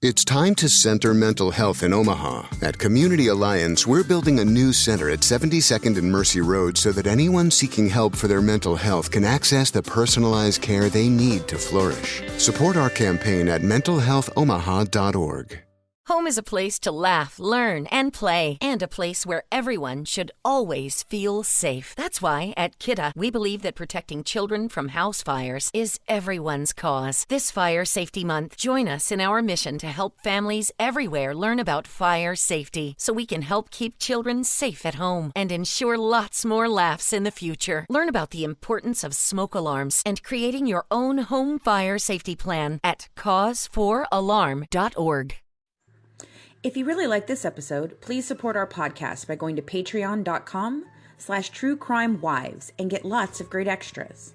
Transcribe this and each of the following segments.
It's time to center mental health in Omaha. At Community Alliance, we're building a new center at 72nd and Mercy Road so that anyone seeking help for their mental health can access the personalized care they need to flourish. Support our campaign at mentalhealthomaha.org. Home is a place to laugh, learn, and play, and a place where everyone should always feel safe. That's why at Kidda, we believe that protecting children from house fires is everyone's cause. This Fire Safety Month, join us in our mission to help families everywhere learn about fire safety so we can help keep children safe at home and ensure lots more laughs in the future. Learn about the importance of smoke alarms and creating your own home fire safety plan at cause4alarm.org. If you really like this episode, please support our podcast by going to patreon.com/truecrimewives and get lots of great extras.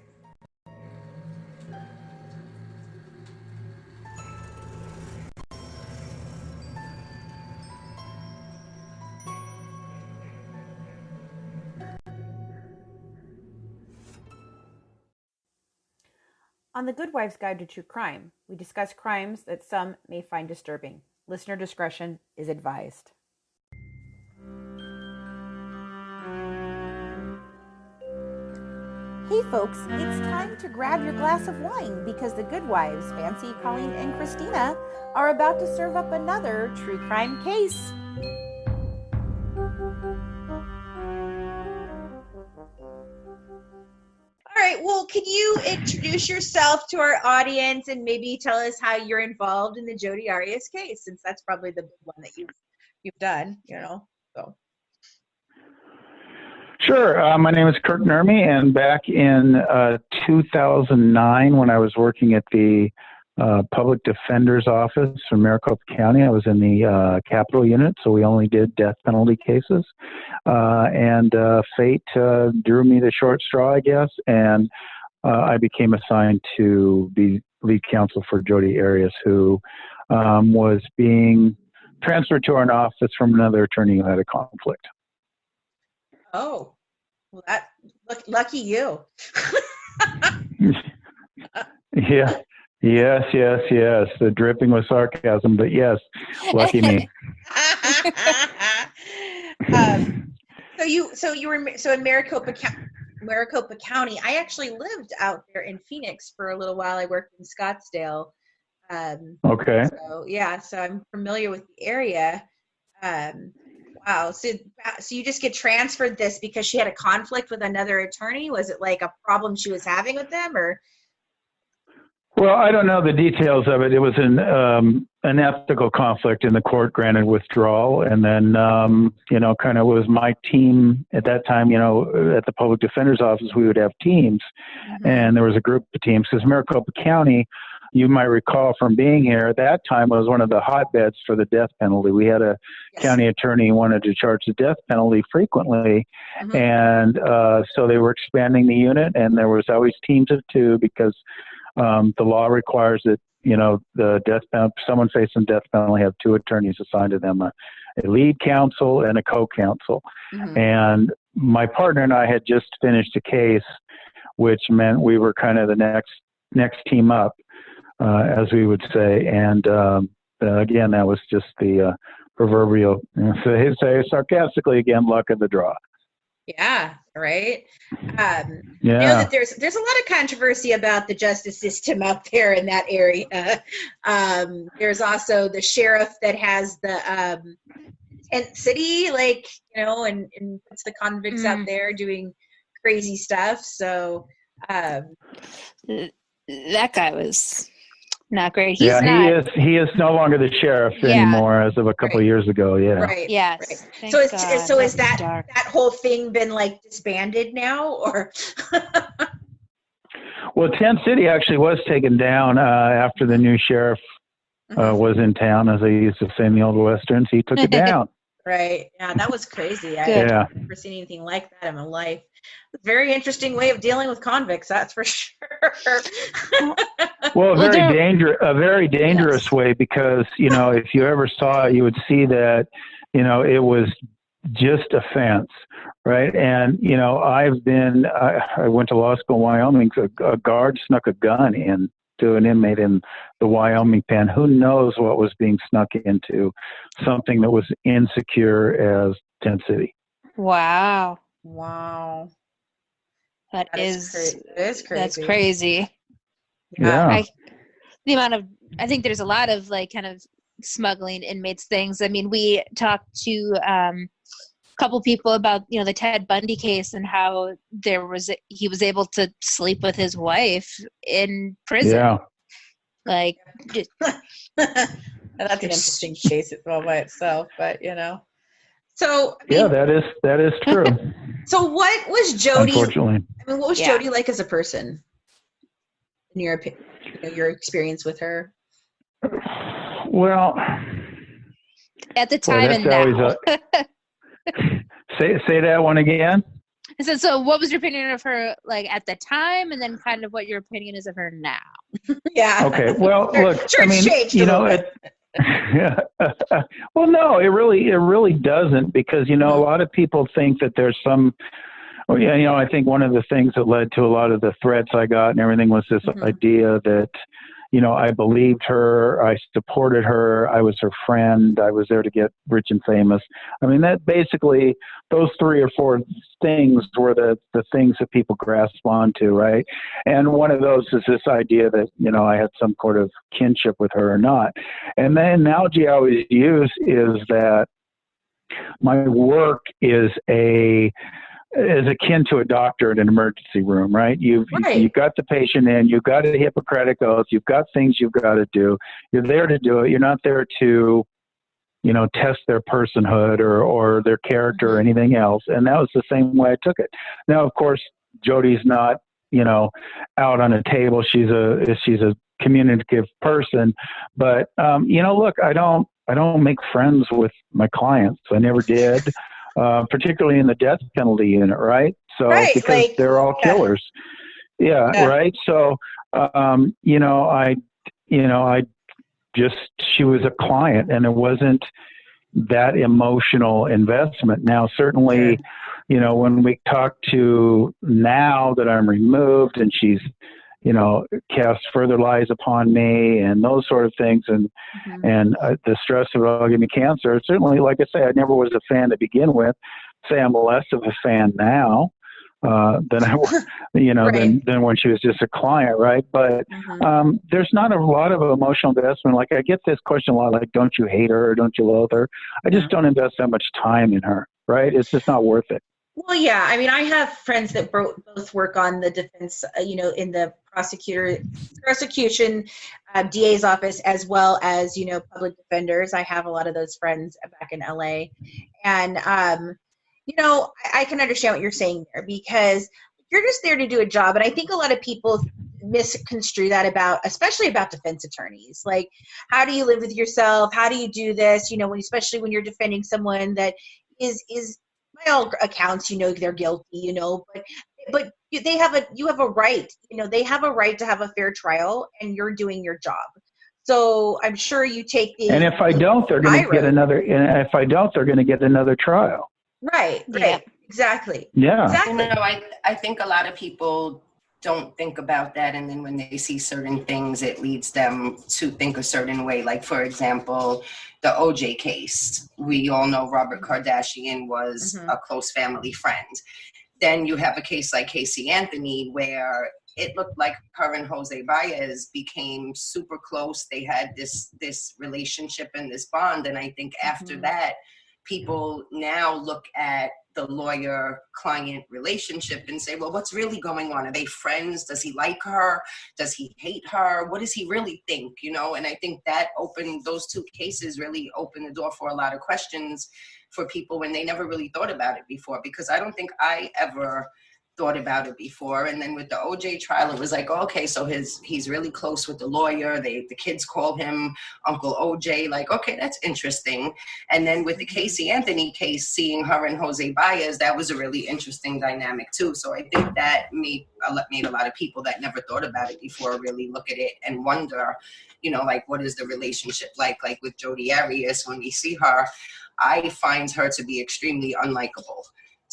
On the Good Wife's Guide to True Crime, we discuss crimes that some may find disturbing. Listener discretion is advised. Hey folks, it's time to grab your glass of wine because the Good Wives, Fancy, Colleen, and Christina, are about to serve up another true crime case. All right, well, can you introduce yourself to our audience and maybe tell us how you're involved in the Jodi Arias case, since that's probably the one that you've done, so. Sure. My name is Kirk Nurmi, and back in 2009, when I was working at the Public Defender's Office for Maricopa County, I was in the capital unit, so we only did death penalty cases. And fate drew me the short straw, I guess, and I became assigned to be lead counsel for Jodi Arias, who was being transferred to our office from another attorney who had a conflict. Oh, well, lucky you. Yeah. Yes. The dripping with sarcasm, but yes, lucky me. So you were in Maricopa County. I actually lived out there in Phoenix for a little while. I worked in Scottsdale. Okay. So I'm familiar with the area. Wow. So you just get transferred this because she had a conflict with another attorney? Was it like a problem she was having with them, or? Well, I don't know the details of it. It was an ethical conflict, and the court granted withdrawal. And then, kind of was my team at that time, at the Public Defender's Office, we would have teams. Mm-hmm. And there was a group of teams because Maricopa County, you might recall from being here, at that time was one of the hotbeds for the death penalty. We had a county attorney who wanted to charge the death penalty frequently. Mm-hmm. And so they were expanding the unit, and there was always teams of two because the law requires that, the death penalty, someone facing death penalty have two attorneys assigned to them, a lead counsel and a co-counsel. Mm-hmm. And my partner and I had just finished a case, which meant we were kind of the next team up, as we would say. And again, that was just the proverbial, say sarcastically again, luck of the draw. Yeah, right. I know that there's a lot of controversy about the justice system out there in that area. There's also the sheriff that has the tent city, and puts the convicts out there doing crazy stuff. So that guy was not great. He is no longer the sheriff anymore as of a couple of years ago. Yeah. Right. Yes. Right. So is that whole thing been disbanded now, or? Well, Tent City actually was taken down after the new sheriff was in town, as they used to say in the old westerns. He took it down. Right. Yeah, that was crazy. I've never seen anything like that in my life. Very interesting way of dealing with convicts, that's for sure. Well, a very dangerous way, because, if you ever saw it, you would see that, it was just a fence, right? And, I went to law school in Wyoming, so a guard snuck a gun in to an inmate in the Wyoming pen. Who knows what was being snuck into something that was insecure as Tent City. Wow. That is crazy. That's crazy. Yeah. I think there's a lot of like kind of smuggling inmates things. I mean, we talked to a couple people about, the Ted Bundy case and how he was able to sleep with his wife in prison. Yeah. Like, that's an interesting case all by itself, but So that is true. So what was Jodi? Unfortunately, what was Jodi like as a person? In your opinion, your experience with her. Well, at the time and now. Say that one again. I said, so what was your opinion of her like at the time, and then kind of what your opinion is of her now? Yeah. Okay. Well, look. Sure, I mean, well, no, it really doesn't, because a lot of people think that there's some. I think one of the things that led to a lot of the threats I got and everything was this idea that, I believed her, I supported her, I was her friend, I was there to get rich and famous. I mean, that basically, those 3 or 4 things were the things that people grasp onto, right? And one of those is this idea that, I had some sort of kinship with her or not. And the analogy I always use is that my work is akin to a doctor in an emergency room, right? You've got the patient in, you've got a Hippocratic oath, you've got things you've got to do. You're there to do it. You're not there to, test their personhood or their character or anything else. And that was the same way I took it. Now, of course, Jodi's not, out on a table. She's a communicative person, but look, I don't make friends with my clients. I never did. Particularly in the death penalty unit, right? So because they're all killers. Yeah, right. So, she was a client, and it wasn't that emotional investment. Now, certainly, when we talk to now that I'm removed and she's, cast further lies upon me and those sort of things, and the stress of it all giving me cancer. Certainly, like I say, I never was a fan to begin with. Say I'm less of a fan now than I was, than when she was just a client, right? But there's not a lot of emotional investment. Like I get this question a lot, like, don't you hate her or don't you loathe her? I just don't invest that much time in her, right? It's just not worth it. Well, yeah. I mean, I have friends that both work on the defense, in the prosecution, DA's office, as well as, public defenders. I have a lot of those friends back in LA. And, I can understand what you're saying there, because you're just there to do a job. And I think a lot of people misconstrue that especially about defense attorneys. Like, how do you live with yourself? How do you do this? Especially when you're defending someone that is by all accounts, they're guilty, but you have a right, they have a right to have a fair trial, and you're doing your job. So I'm sure you take the. And if I don't, they're going to get another. And if I don't, they're going to get another trial. Right. Yeah. Exactly. Yeah. Exactly. I think a lot of people don't think about that, and then when they see certain things, it leads them to think a certain way. Like, for example, the OJ case. We all know Robert Kardashian was a close family friend. Then you have a case like Casey Anthony, where it looked like her and Jose Baez became super close. They had this relationship and this bond. And I think after that, people now look at the lawyer-client relationship and say, well, what's really going on? Are they friends? Does he like her? Does he hate her? What does he really think? And I think that those 2 cases really opened the door for a lot of questions for people when they never really thought about it before, because I don't think I ever thought about it before. And then with the OJ trial, it was like, okay, so he's really close with the lawyer. The kids call him Uncle OJ. Like, okay, that's interesting. And then with the Casey Anthony case, seeing her and Jose Baez, that was a really interesting dynamic too. So I think that made a lot of people that never thought about it before really look at it and wonder, like, what is the relationship like? Like with Jodi Arias, when we see her, I find her to be extremely unlikable.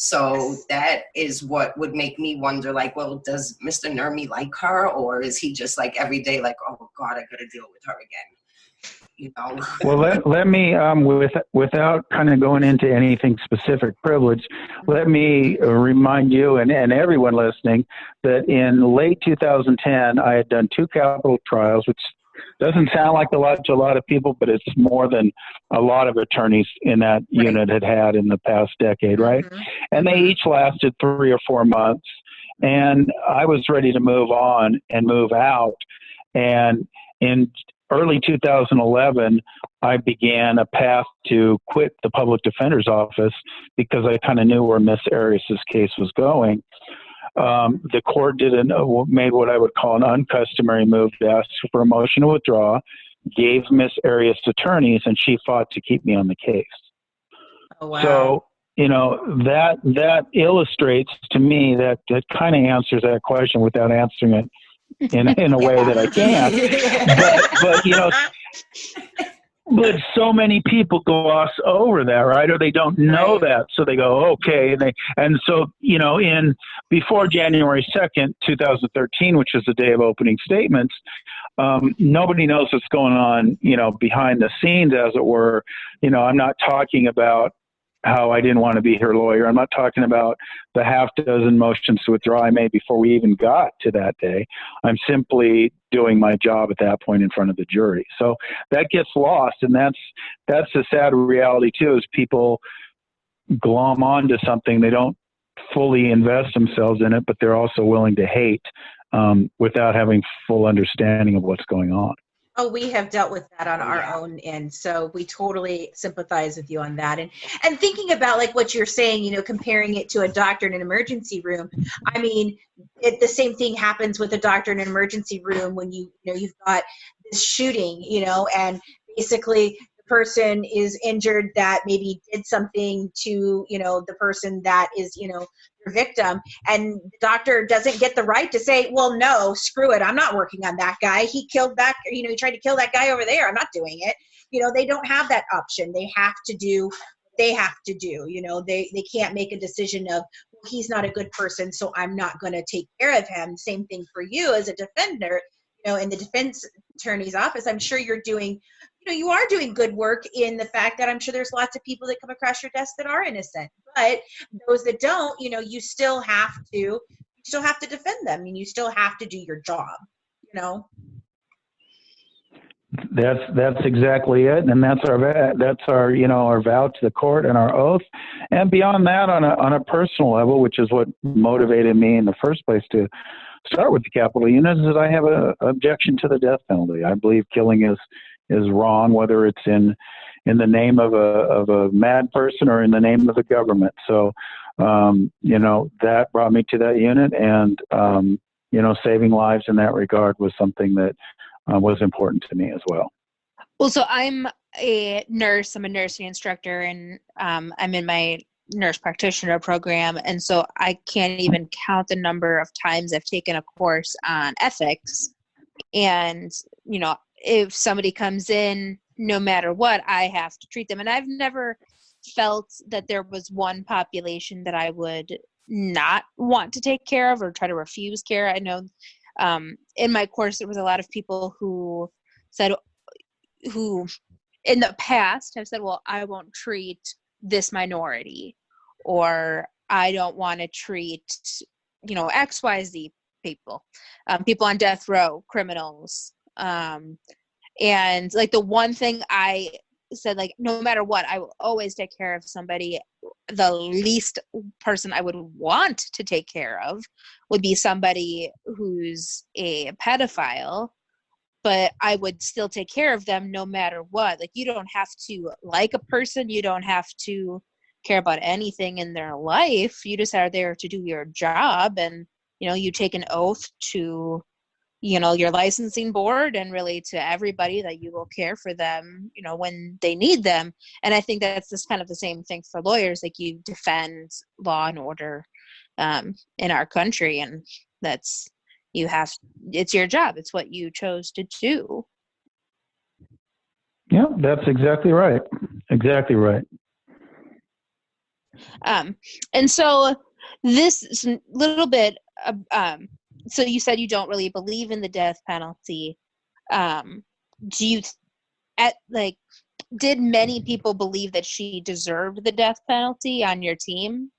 So that is what would make me wonder, like, well, does Mr. Nurmi like her, or is he just like every day, like, oh God, I gotta deal with her again? You know? Well, let me, without kind of going into anything specific privilege, let me remind you and everyone listening that in late 2010, I had done 2 capital trials, which doesn't sound like a lot to a lot of people, but it's more than a lot of attorneys in that unit had in the past decade, right? Mm-hmm. And they each lasted 3 or 4 months. And I was ready to move on and move out. And in early 2011, I began a path to quit the public defender's office because I kind of knew where Miss Arias's case was going. The court made what I would call an uncustomary move to ask for a motion to withdraw, gave Miss Arias attorneys, and she fought to keep me on the case. Oh, wow. So, you know, that illustrates to me that kind of answers that question without answering it in a way that I can. But you know, but so many people gloss over that, right? Or they don't know that, so they go, okay, and so you know, before January 2nd, 2013, which is the day of opening statements, nobody knows what's going on, you know, behind the scenes, as it were. You know, I'm not talking about how I didn't want to be her lawyer. I'm not talking about the half dozen motions to withdraw I made before we even got to that day. I'm simply doing my job at that point in front of the jury. So that gets lost, and that's the sad reality too, is people glom onto something. They don't fully invest themselves in it, but they're also willing to hate without having full understanding of what's going on. Oh, we have dealt with that on our own end. So we totally sympathize with you on that. And thinking about like what you're saying, you know, comparing it to a doctor in an emergency room. I mean, the same thing happens with a doctor in an emergency room when you've got this shooting, you know, and basically the person is injured that maybe did something to, you know, the person that is, you know, your victim, and the doctor doesn't get the right to say, well, no, screw it, I'm not working on that guy. He killed that, you know, he tried to kill that guy over there. I'm not doing it. You know, they don't have that option. They have to do what they have to do. You know, they can't make a decision of, well, he's not a good person, so I'm not going to take care of him. Same thing for you as a defender, you know, in the defense attorney's office. I'm sure you're doing, you know, you are doing good work in the fact that I'm sure there's lots of people that come across your desk that are innocent, but those that don't, you know, you still have to defend them, and you still have to do your job, you know. That's exactly it, and that's our you know, our vow to the court and our oath. And beyond that, on a personal level, which is what motivated me in the first place to start with the capital unit, is that I have an objection to the death penalty. I believe killing is wrong, whether it's in the name of a mad person or in the name of the government. So, you know, that brought me to that unit, and, you know, saving lives in that regard was something that was important to me as well. Well, so I'm a nurse. I'm a nursing instructor, and I'm in my nurse practitioner program. And so I can't even count the number of times I've taken a course on ethics. And, you know, if somebody comes in, no matter what, I have to treat them. And I've never felt that there was one population that I would not want to take care of or try to refuse care. I know in my course, there was a lot of people who in the past have said, well, I won't treat this minority, or I don't want to treat, you know, XYZ people, people on death row, criminals. And like the one thing I said, like, no matter what, I will always take care of somebody. The least person I would want to take care of would be somebody who's a pedophile, but I would still take care of them no matter what. Like, you don't have to like a person. You don't have to care about anything in their life. You just are there to do your job. And, you know, you take an oath to, you know, your licensing board and really to everybody that you will care for them, you know, when they need them. And I think that's just kind of the same thing for lawyers. Like, you defend law and order in our country, and it's your job. It's what you chose to do. Yeah, that's exactly right. Exactly right. And so this little bit, so you said you don't really believe in the death penalty. Do you, did many people believe that she deserved the death penalty on your team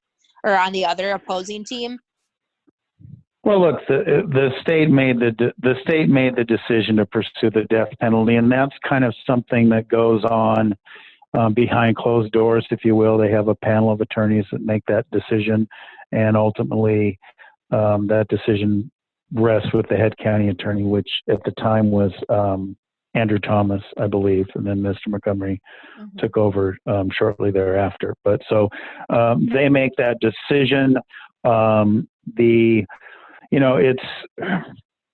or on the other opposing team? Well, look, the state made the decision to pursue the death penalty, and that's kind of something that goes on behind closed doors, if you will. They have a panel of attorneys that make that decision, and ultimately that decision rests with the head county attorney, which at the time was Andrew Thomas, I believe, and then Mr. Montgomery took over shortly thereafter. But so they make that decision.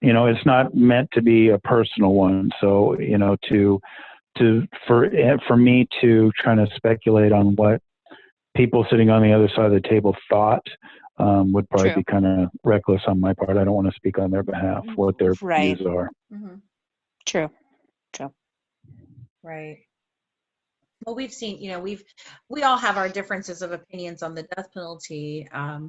It's not meant to be a personal one. So, for me to try to speculate on what people sitting on the other side of the table thought would probably be kind of reckless on my part. I don't want to speak on their behalf, what their views are. True. Right. Well, we've seen, we all have our differences of opinions on the death penalty. I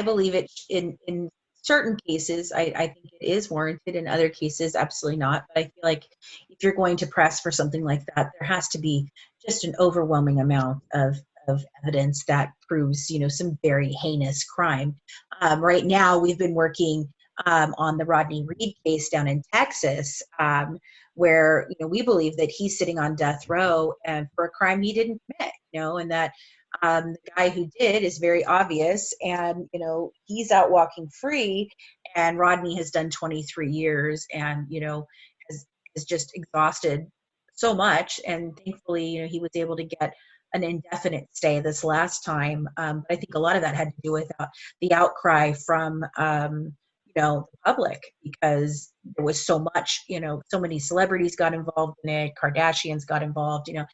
believe it in certain cases. I think it is warranted. In other cases, absolutely not. But I feel like if you're going to press for something like that, there has to be just an overwhelming amount of evidence that proves, some very heinous crime. Right now, we've been working on the Rodney Reed case down in Texas, where we believe that he's sitting on death row for a crime he didn't commit, and that the guy who did is very obvious, and he's out walking free, and Rodney has done 23 years, and has just exhausted so much, and thankfully he was able to get an indefinite stay this last time. But I think a lot of that had to do with the outcry from the public, because there was so much, so many celebrities got involved in it, Kardashians got involved, a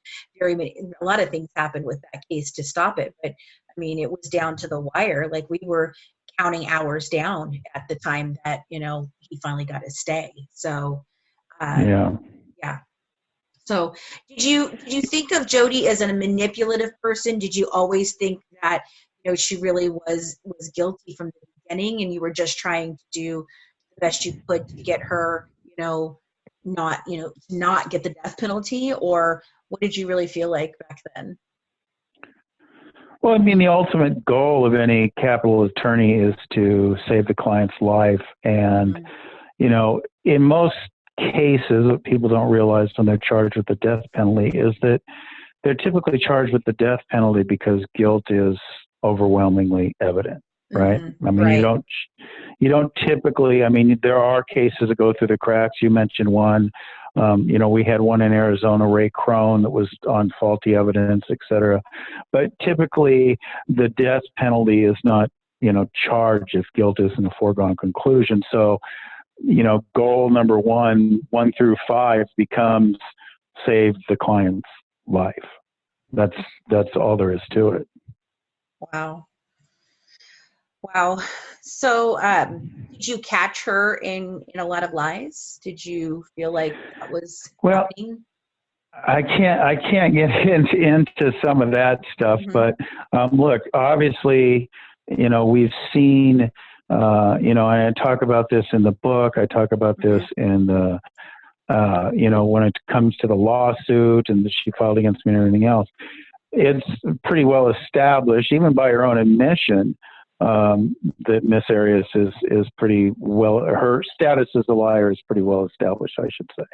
lot of things happened with that case to stop it. But I mean, it was down to the wire. Like, we were counting hours down at the time that, he finally got his stay. So, yeah. So did you think of Jodi as a manipulative person? Did you always think that, she really was guilty from the beginning, and you were just trying to do the best you could to get her, not get the death penalty? Or what did you really feel like back then? Well, I mean, the ultimate goal of any capital attorney is to save the client's life. And, in most cases, what people don't realize when they're charged with the death penalty is that they're typically charged with the death penalty because guilt is overwhelmingly evident, right? I mean, you don't typically, there are cases that go through the cracks. You mentioned one, we had one in Arizona, Ray Crone, that was on faulty evidence, et cetera. But typically the death penalty is not, charged if guilt isn't a foregone conclusion. So, goal number 1 through 5 becomes save the client's life. That's all there is to it. Wow. So, did you catch her in a lot of lies? Did you feel like that was happening? I can't get into some of that stuff, but look, obviously, we've seen, and I talk about this in the book. I talk about this in the, when it comes to the lawsuit and that she filed against me and everything else. It's pretty well established, even by her own admission, that Miss Arias is pretty well, her status as a liar is pretty well established, I should say.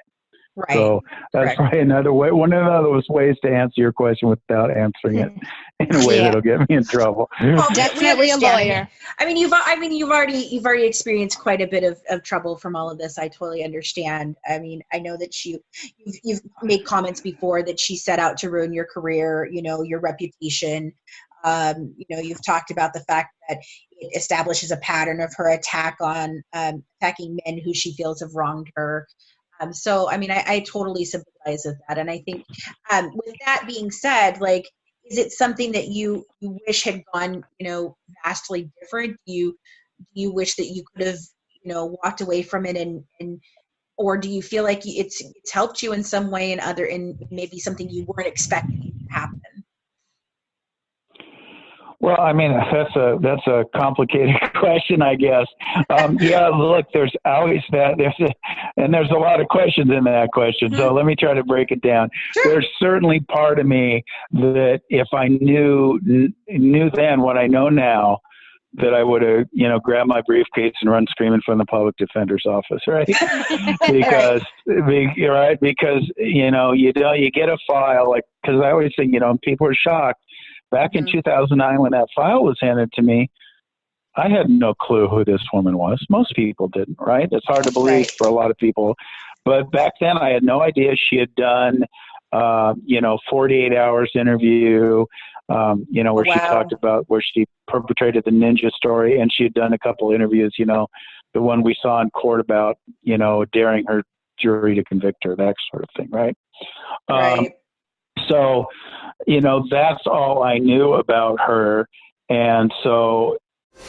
Right. So that's probably another way, one of those ways to answer your question without answering it in a way that'll get me in trouble. Well, definitely a lawyer. You've already experienced quite a bit of trouble from all of this. I totally understand. I know that you've made comments before that she set out to ruin your career, your reputation. You've talked about the fact that it establishes a pattern of her attacking men who she feels have wronged her. So, I totally sympathize with that. And I think with that being said, is it something that you wish had gone, vastly different? Do you wish that you could have, walked away from it and or do you feel like it's helped you in some way and maybe something you weren't expecting to happen? Well, I mean, that's a complicated question, I guess. Yeah, look, there's always that. There's a lot of questions in that question. So let me try to break it down. Sure. There's certainly part of me that if I knew then what I know now, that I would have, grabbed my briefcase and run screaming from the public defender's office, right? Because you get a file, like, because I always think, people are shocked. Back in 2009, when that file was handed to me, I had no clue who this woman was. Most people didn't, right? It's hard to believe for a lot of people. But back then, I had no idea she had done, 48 hours interview, where she talked about where she perpetrated the ninja story. And she had done a couple interviews, the one we saw in court about, daring her jury to convict her, that sort of thing, right? So, that's all I knew about her. And so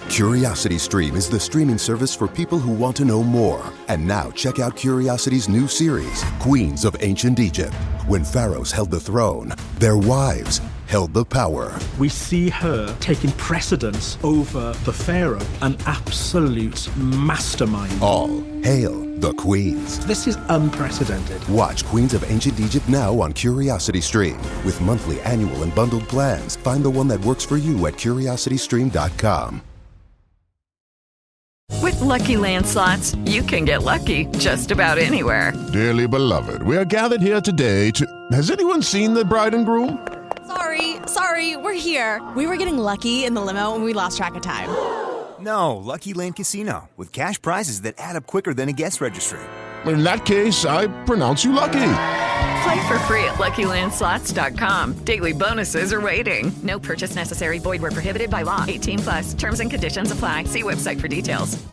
CuriosityStream is the streaming service for people who want to know more. And now check out Curiosity's new series, Queens of Ancient Egypt. When pharaohs held the throne, their wives held the power. We see her taking precedence over the pharaoh, an absolute mastermind. All hail the queens. This is unprecedented. Watch Queens of Ancient Egypt now on CuriosityStream. With monthly, annual, and bundled plans. Find the one that works for you at CuriosityStream.com. With Lucky Land Slots, you can get lucky just about anywhere. Dearly beloved, we are gathered here today to... Has anyone seen the bride and groom? Sorry, we're here. We were getting lucky in the limo and we lost track of time. No, Lucky Land Casino, with cash prizes that add up quicker than a guest registry. In that case, I pronounce you lucky. Play for free at LuckyLandSlots.com. Daily bonuses are waiting. No purchase necessary. Void where prohibited by law. 18+. Terms and conditions apply. See website for details.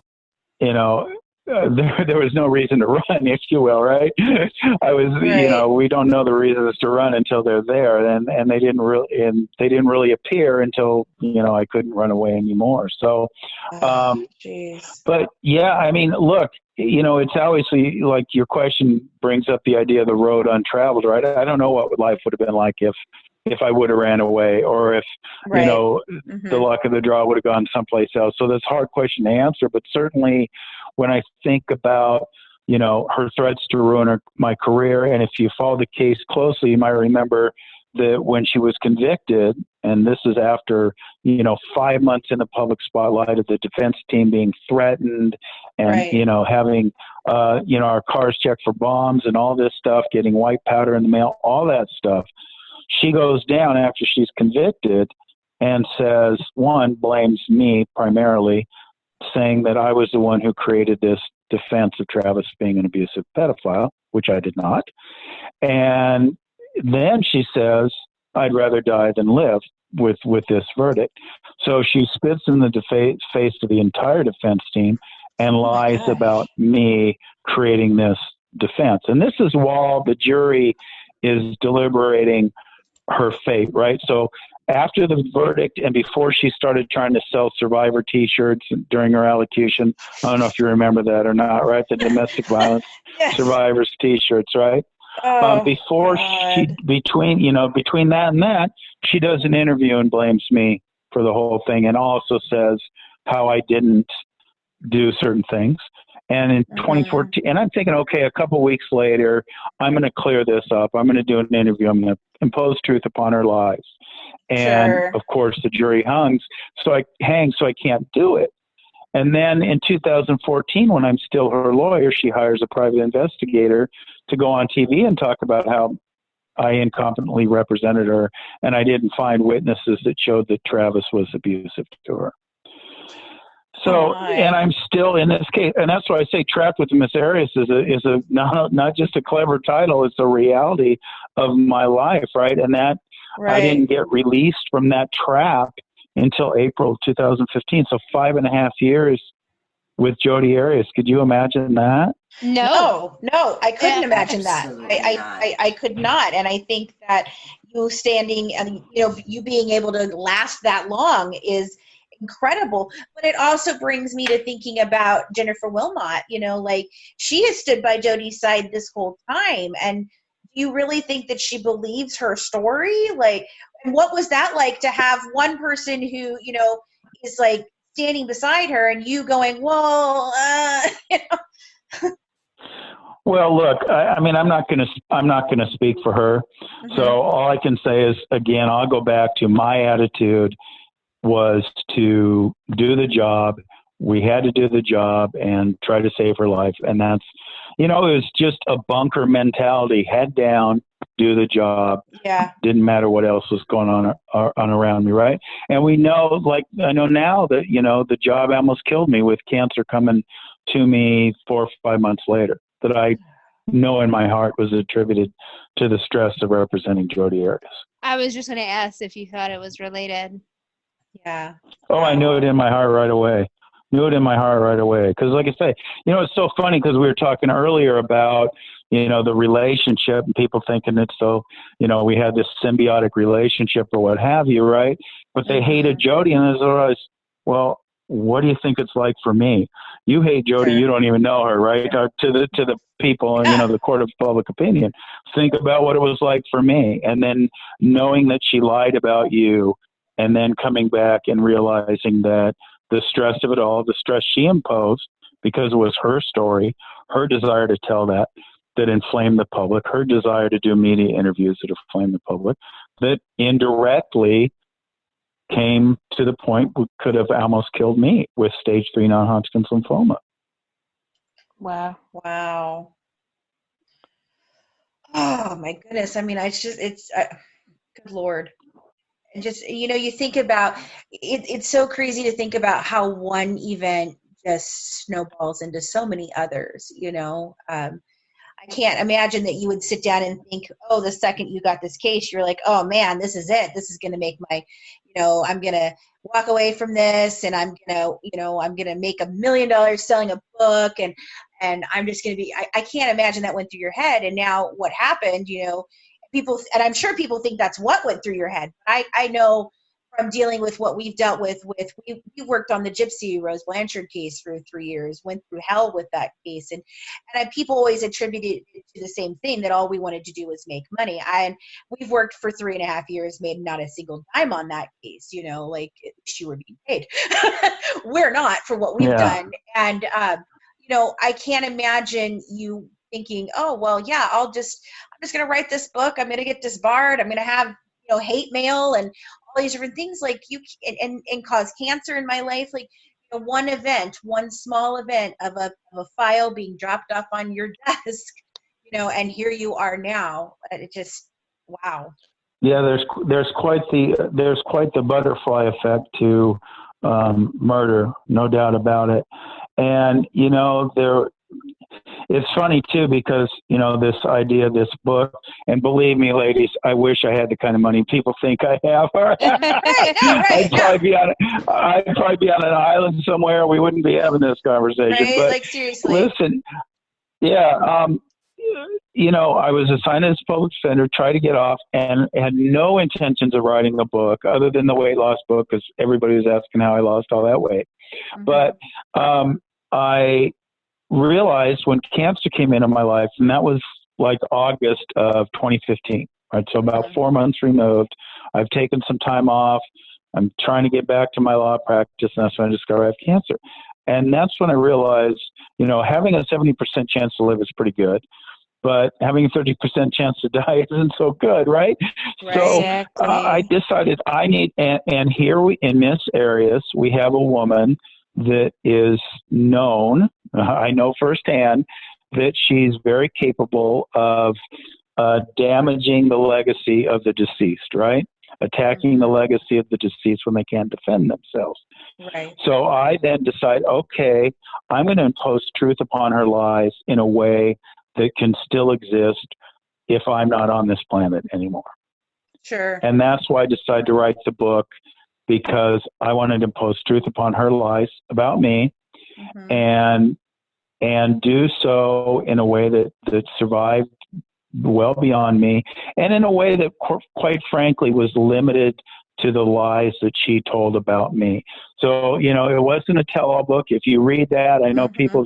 There was no reason to run, if you will, right? We don't know the reasons to run until they're there, and they didn't really appear until I couldn't run away anymore. So, but yeah, I mean, look, it's obviously like your question brings up the idea of the road untraveled, right? I don't know what life would have been like if I would have ran away, or if the luck of the draw would have gone someplace else. So that's a hard question to answer, but certainly when I think about, her threats to ruin my career, and if you follow the case closely, you might remember that when she was convicted, and this is after, 5 months in the public spotlight of the defense team being threatened and, having, our cars checked for bombs and all this stuff, getting white powder in the mail, all that stuff. She goes down after she's convicted and says, blames me primarily, saying that I was the one who created this defense of Travis being an abusive pedophile, which I did not. And then she says, I'd rather die than live with this verdict. So she spits in the face of the entire defense team and lies about me creating this defense. And this is while the jury is deliberating her fate, right? So after the verdict and before she started trying to sell Survivor T-shirts during her allocution, I don't know if you remember that or not, right? The domestic violence survivors T-shirts, right? Between that and that, she does an interview and blames me for the whole thing, and also says how I didn't do certain things. And in 2014, and I'm thinking, okay, a couple of weeks later, I'm going to clear this up. I'm going to do an interview. I'm going to impose truth upon her lies. And of course, the jury hangs, so I can't do it. And then in 2014, when I'm still her lawyer, she hires a private investigator to go on TV and talk about how I incompetently represented her, and I didn't find witnesses that showed that Travis was abusive to her. So, and I'm still in this case, and that's why I say Trapped with Miss Arias is not just a clever title, it's a reality of my life, right? And that I didn't get released from that trap until April 2015. So 5.5 years with Jodi Arias. Could you imagine that? No, I couldn't imagine that. I could not. And I think that you standing and, you being able to last that long is incredible. But it also brings me to thinking about Jennifer Wilmot, she has stood by Jodi's side this whole time. And you really think that she believes her story? Like, and what was that like to have one person who, you know, is like standing beside her and you going, well, you know? Well, look, I mean, I'm not going to speak for her. Mm-hmm. So all I can say is, again, I'll go back to my attitude was to do the job. We had to do the job and try to save her life. And that's, you know, it was just a bunker mentality, head down, do the job. Yeah. Didn't matter what else was going on around me. Right. And we know, like, I know now that, you know, the job almost killed me with cancer coming to me 4 or 5 months later, that I know in my heart was attributed to the stress of representing Jodi Arias. I was just going to ask if you thought it was related. Yeah. Oh, I knew it in my heart right away. Because like I say, you know, it's so funny because we were talking earlier about, you know, the relationship and people thinking it's so, you know, we had this symbiotic relationship or what have you, right? But they hated Jodi, and I well, what do you think it's like for me? You hate Jodi, you don't even know her, right? To the people and, you know, the court of public opinion. Think about what it was like for me. And then knowing that she lied about you, and then coming back and realizing that the stress of it all, the stress she imposed, because it was her story, her desire to tell that inflamed the public, her desire to do media interviews that inflamed the public, that indirectly came to the point we could have almost killed me with stage 3 non-Hodgkin's lymphoma. Wow. Oh my goodness. I mean, good Lord. And just, you know, you think about it, it's so crazy to think about how one event just snowballs into so many others, you know. I can't imagine that you would sit down and think, oh, the second you got this case, you're like, oh man, this is it. This is going to make my, you know, I'm going to walk away from this and I'm going to, you know, I'm going to make $1 million selling a book and I'm just going to be, I can't imagine that went through your head. And now what happened, you know, people, and I'm sure people think that's what went through your head. I know from dealing with what we've dealt with we worked on the Gypsy Rose Blanchard case for 3 years, went through hell with that case. And people always attributed it to the same thing, that all we wanted to do was make money. And we've worked for 3.5 years, made not a single dime on that case, you know, like at least you were being paid. We're not for what we've done. And, you know, I can't imagine you thinking, oh, well, yeah, I'm just going to write this book. I'm going to get disbarred. I'm going to have, you know, hate mail and all these different things, like you and cause cancer in my life. Like, you know, one small event of a file being dropped off on your desk, you know, and here you are now. It just, wow. Yeah, there's quite the butterfly effect to murder, no doubt about it. And, you know, it's funny too, because, you know, this idea, this book, and believe me, ladies, I wish I had the kind of money people think I have. I'd probably be on an island somewhere. We wouldn't be having this conversation. Right? But like, seriously. Listen, yeah, you know, I was assigned as a public defender, tried to get off, and had no intentions of writing a book other than the weight loss book, because everybody was asking how I lost all that weight. Mm-hmm. But I realized when cancer came into my life, and that was like August of 2015, right? So about 4 months removed. I've taken some time off. I'm trying to get back to my law practice, and that's when I discovered I have cancer. And that's when I realized, you know, having a 70% chance to live is pretty good, but having a 30% chance to die isn't so good, right? So exactly. I decided I need, and here in Miss Arias, we have a woman that is known, I know firsthand, that she's very capable of damaging the legacy of the deceased, right? Attacking the legacy of the deceased when they can't defend themselves. Right. So I then decide, okay, I'm going to impose truth upon her lies in a way that can still exist if I'm not on this planet anymore. Sure. And that's why I decided to write the book, because I wanted to impose truth upon her lies about me, and do so in a way that survived well beyond me, and in a way that, quite frankly, was limited to the lies that she told about me. So, you know, it wasn't a tell-all book. If you read that, I know people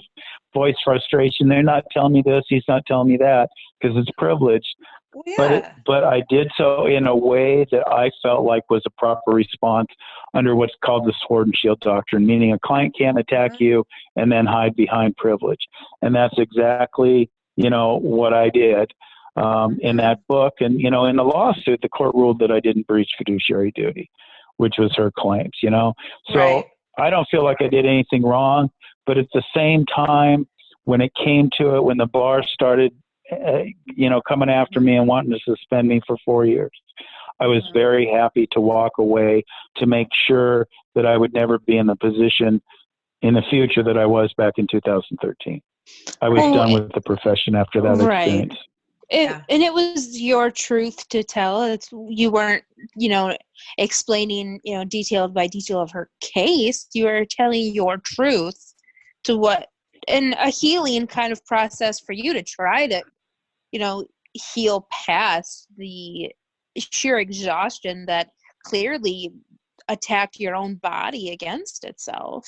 voice frustration. They're not telling me this, he's not telling me that, because it's privileged. Yeah. But I did so in a way that I felt like was a proper response under what's called the sword and shield doctrine, meaning a client can't attack you and then hide behind privilege. And that's exactly, what I did in that book. And, in the lawsuit, the court ruled that I didn't breach fiduciary duty, which was her claims, So Right. I don't feel like I did anything wrong. But at the same time, when it came to it, when the bar started coming after me and wanting to suspend me for 4 years, I was very happy to walk away to make sure that I would never be in the position in the future that I was back in 2013. I was done with the profession after that experience. And it was your truth to tell. You weren't, explaining, detail by detail of her case. You were telling your truth to what, and a healing kind of process for you to try to, heal past the sheer exhaustion that clearly attacked your own body against itself.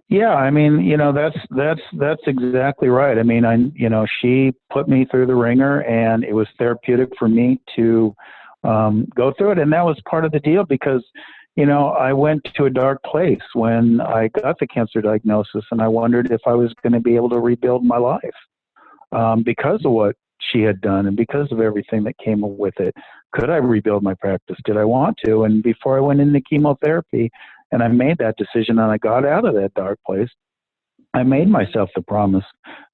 Yeah, I mean, that's exactly right. I mean, she put me through the ringer, and it was therapeutic for me to go through it. And that was part of the deal because, I went to a dark place when I got the cancer diagnosis, and I wondered if I was going to be able to rebuild my life because of what she had done and because of everything that came with it. Could I rebuild my practice? Did I want to? And before I went into chemotherapy, and I made that decision and I got out of that dark place, I made myself the promise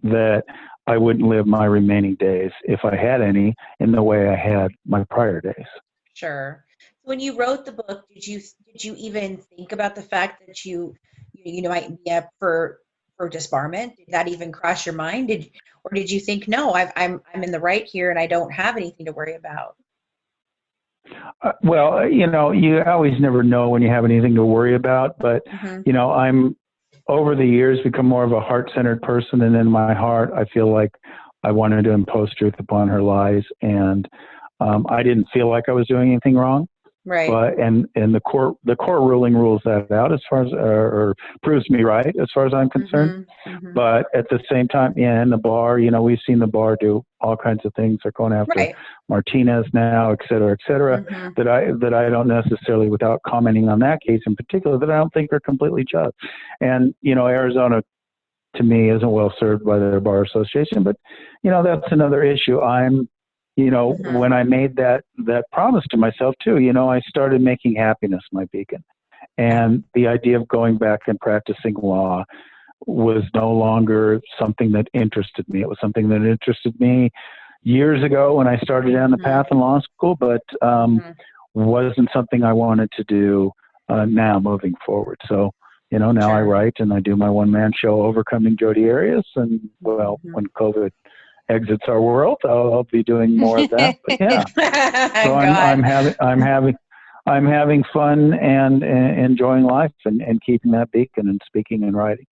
that I wouldn't live my remaining days, if I had any, in the way I had my prior days. Sure. When you wrote the book, did you even think about the fact that you might be up for disbarment? Did that even cross your mind? Did you think, no, I'm in the right here and I don't have anything to worry about? Well, you always never know when you have anything to worry about, but, I'm over the years become more of a heart-centered person. And in my heart, I feel like I wanted to impose truth upon her lies. And I didn't feel like I was doing anything wrong. Right. But, and the court ruling rules that out as far as, or proves me right as far as I'm concerned. But at the same time, in the bar, we've seen the bar do all kinds of things. They're going after Martinez now, et cetera, that I don't necessarily, without commenting on that case in particular, that I don't think are completely just. And, Arizona, to me, isn't well served by their bar association, but, that's another issue. When I made that promise to myself too, I started making happiness my beacon. And the idea of going back and practicing law was no longer something that interested me. It was something that interested me years ago when I started down the path in law school, but wasn't something I wanted to do now moving forward. So, now I write and I do my one-man show, Overcoming Jodi Arias. And when COVID exits our world, I'll be doing more of that. But yeah, so I'm having fun and enjoying life and keeping that beacon and speaking and writing.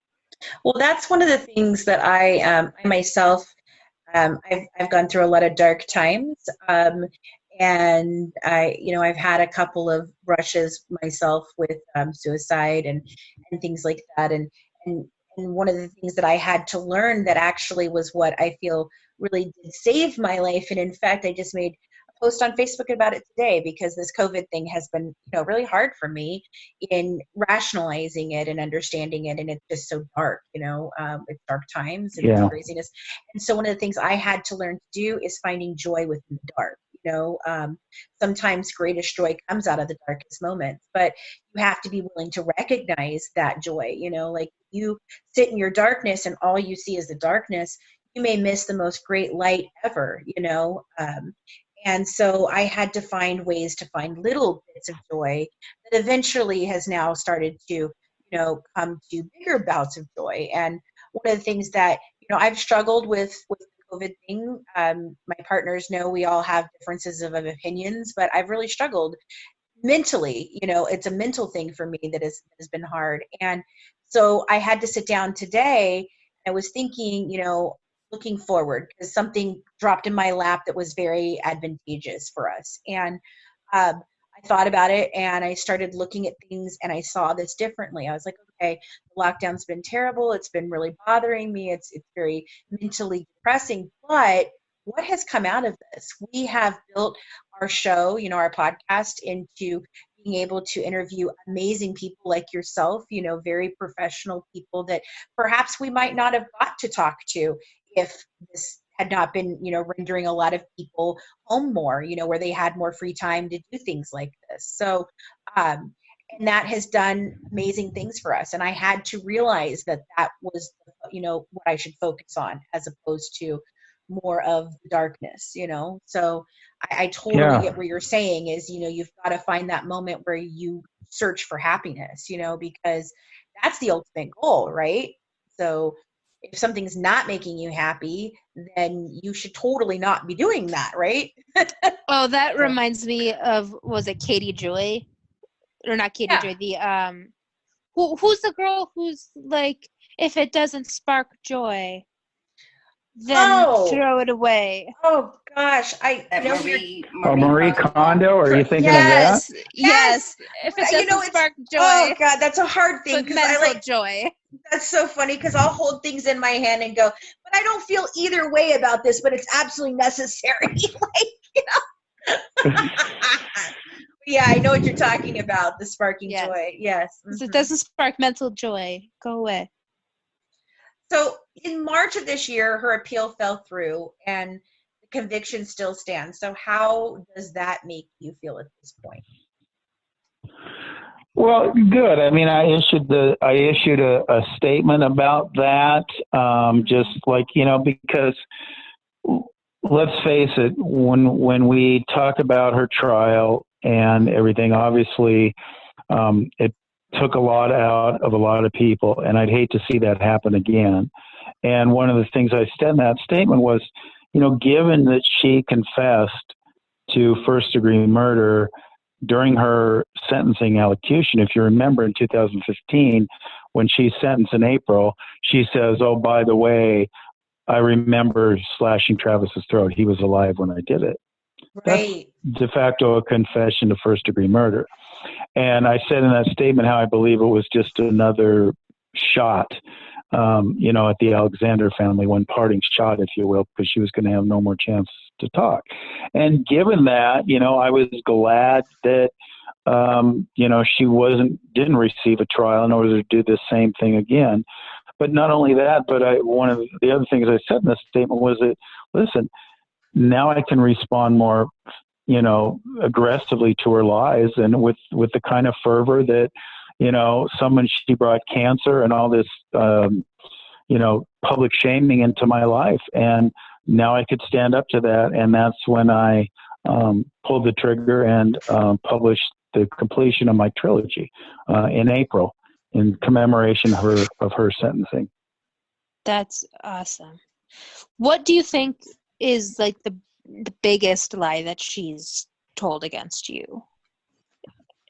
Well, that's one of the things that I myself, I've gone through a lot of dark times, and I've had a couple of brushes myself with suicide and things like that, and one of the things that I had to learn that actually was what I feel really did save my life. And in fact, I just made a post on Facebook about it today because this COVID thing has been, really hard for me in rationalizing it and understanding it. And it's just so dark, it's dark times and it's craziness. And so one of the things I had to learn to do is finding joy within the dark. Sometimes greatest joy comes out of the darkest moments, but you have to be willing to recognize that joy. Like you sit in your darkness and all you see is the darkness, you may miss the most great light ever, and so I had to find ways to find little bits of joy that eventually has now started to, come to bigger bouts of joy. And one of the things that, I've struggled with the COVID thing, my partners know we all have differences of opinions, but I've really struggled mentally. It's a mental thing for me that has been hard. And so I had to sit down today. I was thinking, looking forward, because something dropped in my lap that was very advantageous for us. And I thought about it and I started looking at things and I saw this differently. I was like, okay, the lockdown's been terrible. It's been really bothering me. It's very mentally depressing. But what has come out of this? We have built our show, our podcast, into being able to interview amazing people like yourself, very professional people that perhaps we might not have got to talk to if this had not been, rendering a lot of people home more, where they had more free time to do things like this. So, and that has done amazing things for us. And I had to realize that was, what I should focus on as opposed to more of the darkness, So I totally get what you're saying is, you've got to find that moment where you search for happiness, because that's the ultimate goal, right? So if something's not making you happy, then you should totally not be doing that, right? Oh, that reminds me of, was it Katie Joy? Or not Katie Joy, the who's the girl who's like, if it doesn't spark joy, then throw it away. Oh gosh, Marie Kondo. Are you thinking of that? Yes. If it doesn't spark joy. Oh God, that's a hard thing because I like joy. That's so funny because I'll hold things in my hand and go, but I don't feel either way about this, but it's absolutely necessary. Yeah, I know what you're talking about. The sparking joy. Yes. Mm-hmm. So it doesn't spark mental joy. Go away. So in March of this year, her appeal fell through and the conviction still stands. So how does that make you feel at this point? Well, good. I mean, I issued a statement about that, just like, because let's face it, when we talk about her trial and everything, obviously, it took a lot out of a lot of people, and I'd hate to see that happen again. And one of the things I said in that statement was, given that she confessed to first-degree murder during her sentencing allocution, if you remember in 2015, when she's sentenced in April, she says, oh, by the way, I remember slashing Travis's throat. He was alive when I did it. Right. That's de facto a confession to first-degree murder. And I said in that statement how I believe it was just another shot, at the Alexander family, one parting shot, if you will, because she was going to have no more chance to talk. And given that, I was glad that, she didn't receive a trial in order to do the same thing again. But not only that, but one of the other things I said in this statement was that, listen, now I can respond more aggressively to her lies and with the kind of fervor that, she brought cancer and all this, public shaming into my life. And now I could stand up to that. And that's when I pulled the trigger and published the completion of my trilogy in April in commemoration of her sentencing. That's awesome. What do you think is like the biggest lie that she's told against you?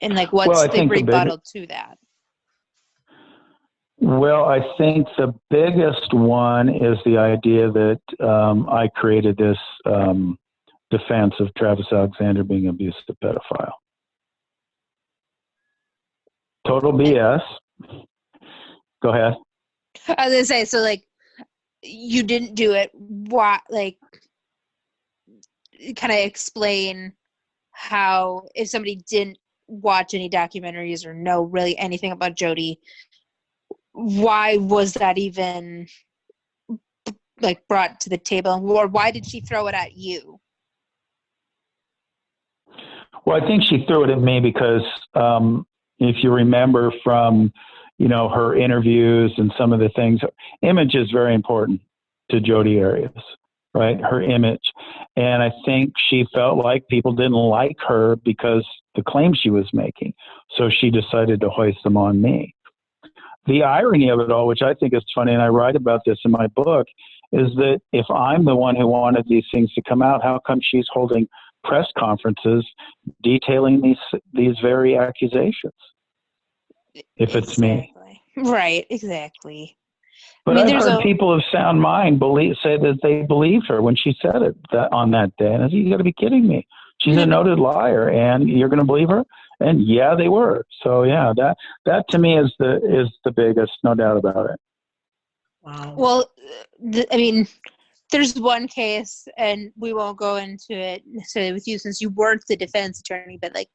And like what's the rebuttal to that? Well, I think the biggest one is the idea that I created this defense of Travis Alexander being an abusive pedophile. Total BS. Go ahead. I was going to say, so like, you didn't do it. Why, like, kind of explain how, if somebody didn't watch any documentaries or know really anything about Jodi, why was that even like brought to the table, or why did she throw it at you? Well, I think she threw it at me because if you remember from her interviews and some of the things, image is very important to Jodi Arias, right? Her image. And I think she felt like people didn't like her because the claims she was making. So she decided to hoist them on me. The irony of it all, which I think is funny, and I write about this in my book, is that if I'm the one who wanted these things to come out, how come she's holding press conferences detailing these very accusations? If it's me. Right, exactly. But I've heard people of sound mind say that they believed her when she said it on that day. And I said, you got to be kidding me. she's a noted liar, and you're going to believe her? And yeah, they were. So yeah, that to me is the biggest, no doubt about it. Wow. Well, I mean, there's one case, and we won't go into it necessarily with you since you weren't the defense attorney, but like,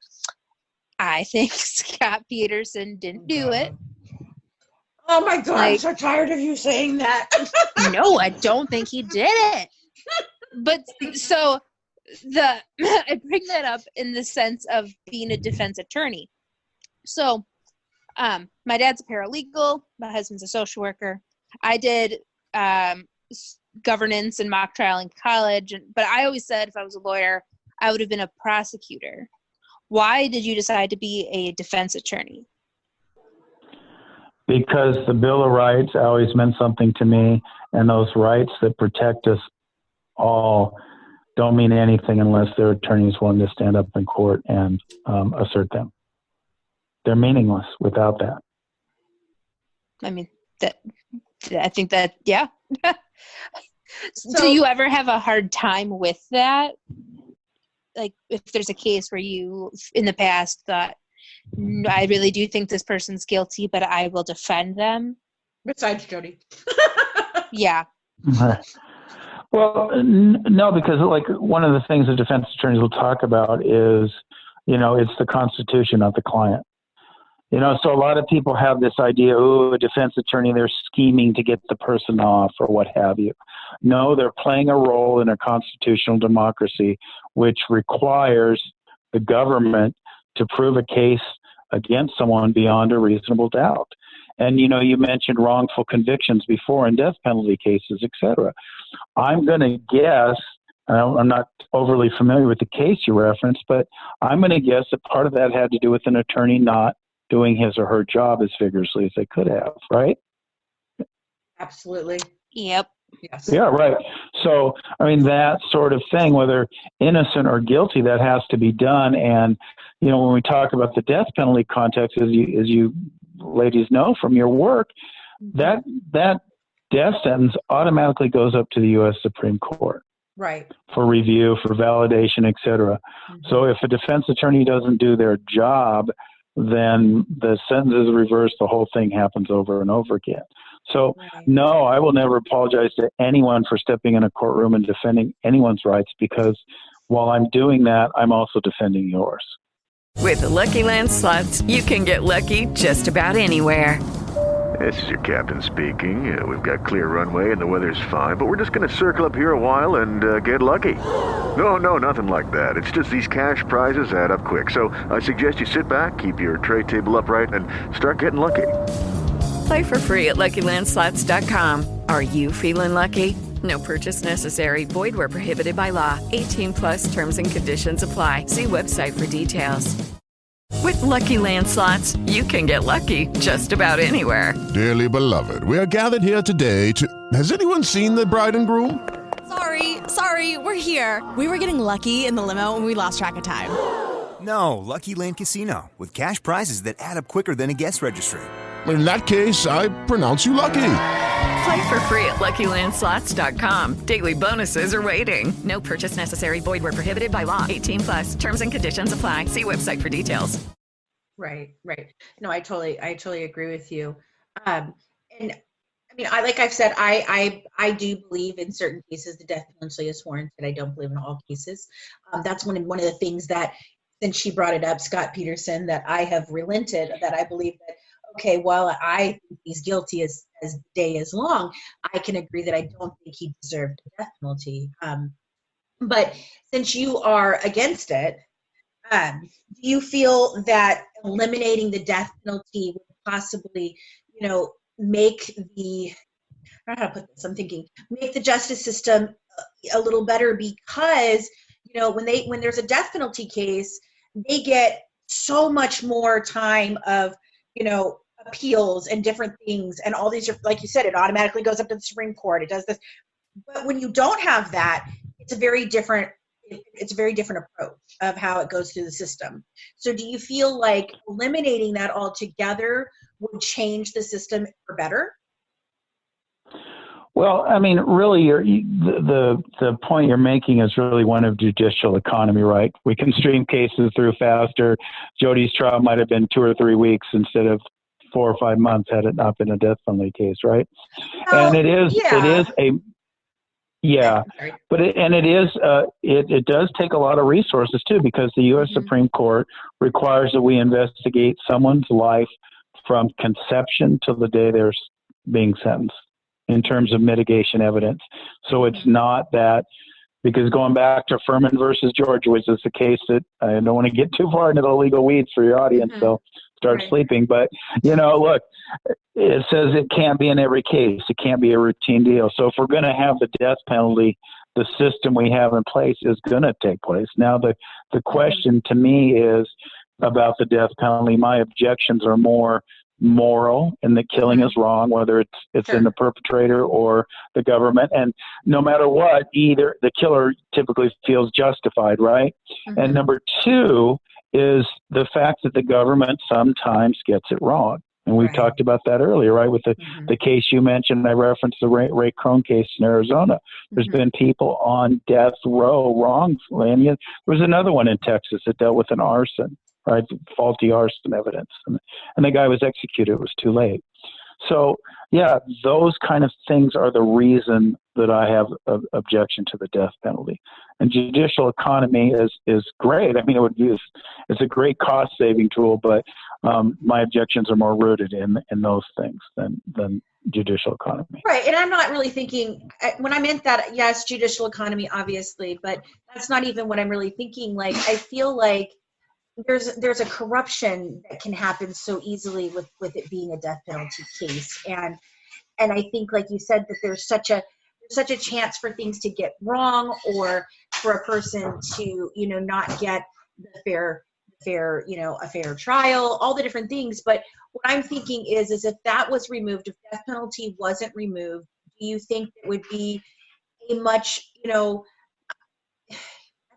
I think Scott Peterson didn't do it. Oh my God, I'm so tired of you saying that. No, I don't think he did it. But so I bring that up in the sense of being a defense attorney. So my dad's a paralegal. My husband's a social worker. I did governance and mock trial in college. But I always said if I was a lawyer, I would have been a prosecutor. Why did you decide to be a defense attorney? Because the Bill of Rights always meant something to me, and those rights that protect us all don't mean anything unless their attorneys willing to stand up in court and assert them. They're meaningless without that. I mean, I think that, yeah. So, do you ever have a hard time with that? Like, if there's a case where you, in the past, thought, no, I really do think this person's guilty, but I will defend them. Besides Jodi. Yeah. Well, no, because like one of the things the defense attorneys will talk about is, it's the Constitution, not the client. So a lot of people have this idea, a defense attorney, they're scheming to get the person off or what have you. No, they're playing a role in a constitutional democracy, which requires the government to prove a case against someone beyond a reasonable doubt. And, you mentioned wrongful convictions before in death penalty cases, et cetera. I'm going to guess, I'm not overly familiar with the case you referenced, but I'm going to guess that part of that had to do with an attorney not doing his or her job as vigorously as they could have, right? Absolutely. Yep. Yes. Yeah, right. So, that sort of thing, whether innocent or guilty, that has to be done. And, when we talk about the death penalty context, as you ladies know from your work, that death sentence automatically goes up to the U.S. Supreme Court. Right. For review, for validation, et cetera. Mm-hmm. So if a defense attorney doesn't do their job, then the sentence is reversed, the whole thing happens over and over again. So, no, I will never apologize to anyone for stepping in a courtroom and defending anyone's rights, because while I'm doing that, I'm also defending yours. With the Lucky Land Slots, you can get lucky just about anywhere. This is your captain speaking. We've got clear runway and the weather's fine, but we're just going to circle up here a while and get lucky. No, nothing like that. It's just these cash prizes add up quick. So I suggest you sit back, keep your tray table upright, and start getting lucky. Play for free at LuckyLandSlots.com. Are you feeling lucky? No purchase necessary. Void where prohibited by law. 18+ terms and conditions apply. See website for details. With Lucky Land Slots, you can get lucky just about anywhere. Dearly beloved, we are gathered here today to... Has anyone seen the bride and groom? Sorry, we're here. We were getting lucky in the limo and we lost track of time. No, Lucky Land Casino, with cash prizes that add up quicker than a guest registry. In that case, I pronounce you lucky. Play for free at LuckyLandSlots.com. Daily bonuses are waiting. No purchase necessary. Void where prohibited by law. 18+. Terms and conditions apply. See website for details. Right. No, I totally agree with you. And I mean, like I've said, I do believe in certain cases the death penalty is warranted. I don't believe in all cases. That's one of the things that, since she brought it up, Scott Peterson, that I have relented. That I believe that, okay, while I think he's guilty as the day is long, I can agree that I don't think he deserved the death penalty. But since you are against it, do you feel that eliminating the death penalty would possibly, make the, I don't know how to put this, I'm thinking, make the justice system a little better? Because, when there's a death penalty case, they get so much more time of, appeals and different things, and all these are, like you said, it automatically goes up to the Supreme Court. It does this. But when you don't have that, it's a very different approach of how it goes through the system. So do you feel like eliminating that altogether would change the system for better? Well, I mean, really, the point you're making is really one of judicial economy, right? We can stream cases through faster. Jodi's trial might have been 2 or 3 weeks instead of 4 or 5 months had it not been a death penalty case, right? Oh, And it does take a lot of resources too, because the U.S. Supreme Court requires that we investigate someone's life from conception to the day they're being sentenced in terms of mitigation evidence. So it's not that, because going back to Furman versus Georgia, which is a case that I don't want to get too far into the legal weeds for your audience, so start sleeping. But, look, it says it can't be in every case. It can't be a routine deal. So if we're going to have the death penalty, the system we have in place is going to take place. Now, the question to me is about the death penalty. My objections are more moral, and the killing is wrong, whether it's in the perpetrator or the government. And no matter what, either the killer typically feels justified, right? And number two is the fact that the government sometimes gets it wrong. And we talked about that earlier, right? With the case you mentioned, I referenced the Ray Crone case in Arizona. There's been people on death row wrongfully. And there was another one in Texas that dealt with an arson, right? Faulty arson evidence. And the guy was executed. It was too late. So, yeah, those kind of things are the reason that I have an objection to the death penalty. And judicial economy is great. I mean, it's a great cost-saving tool, but my objections are more rooted in those things than judicial economy. Right, and I'm not really thinking, when I meant that, yes, judicial economy, obviously, but that's not even what I'm really thinking. Like, I feel like there's a corruption that can happen so easily with it being a death penalty case, and I think, like you said, that there's such a chance for things to get wrong, or for a person to not get the fair a fair trial, all the different things. But what I'm thinking is if that was removed, if death penalty wasn't removed, do you think it would be a much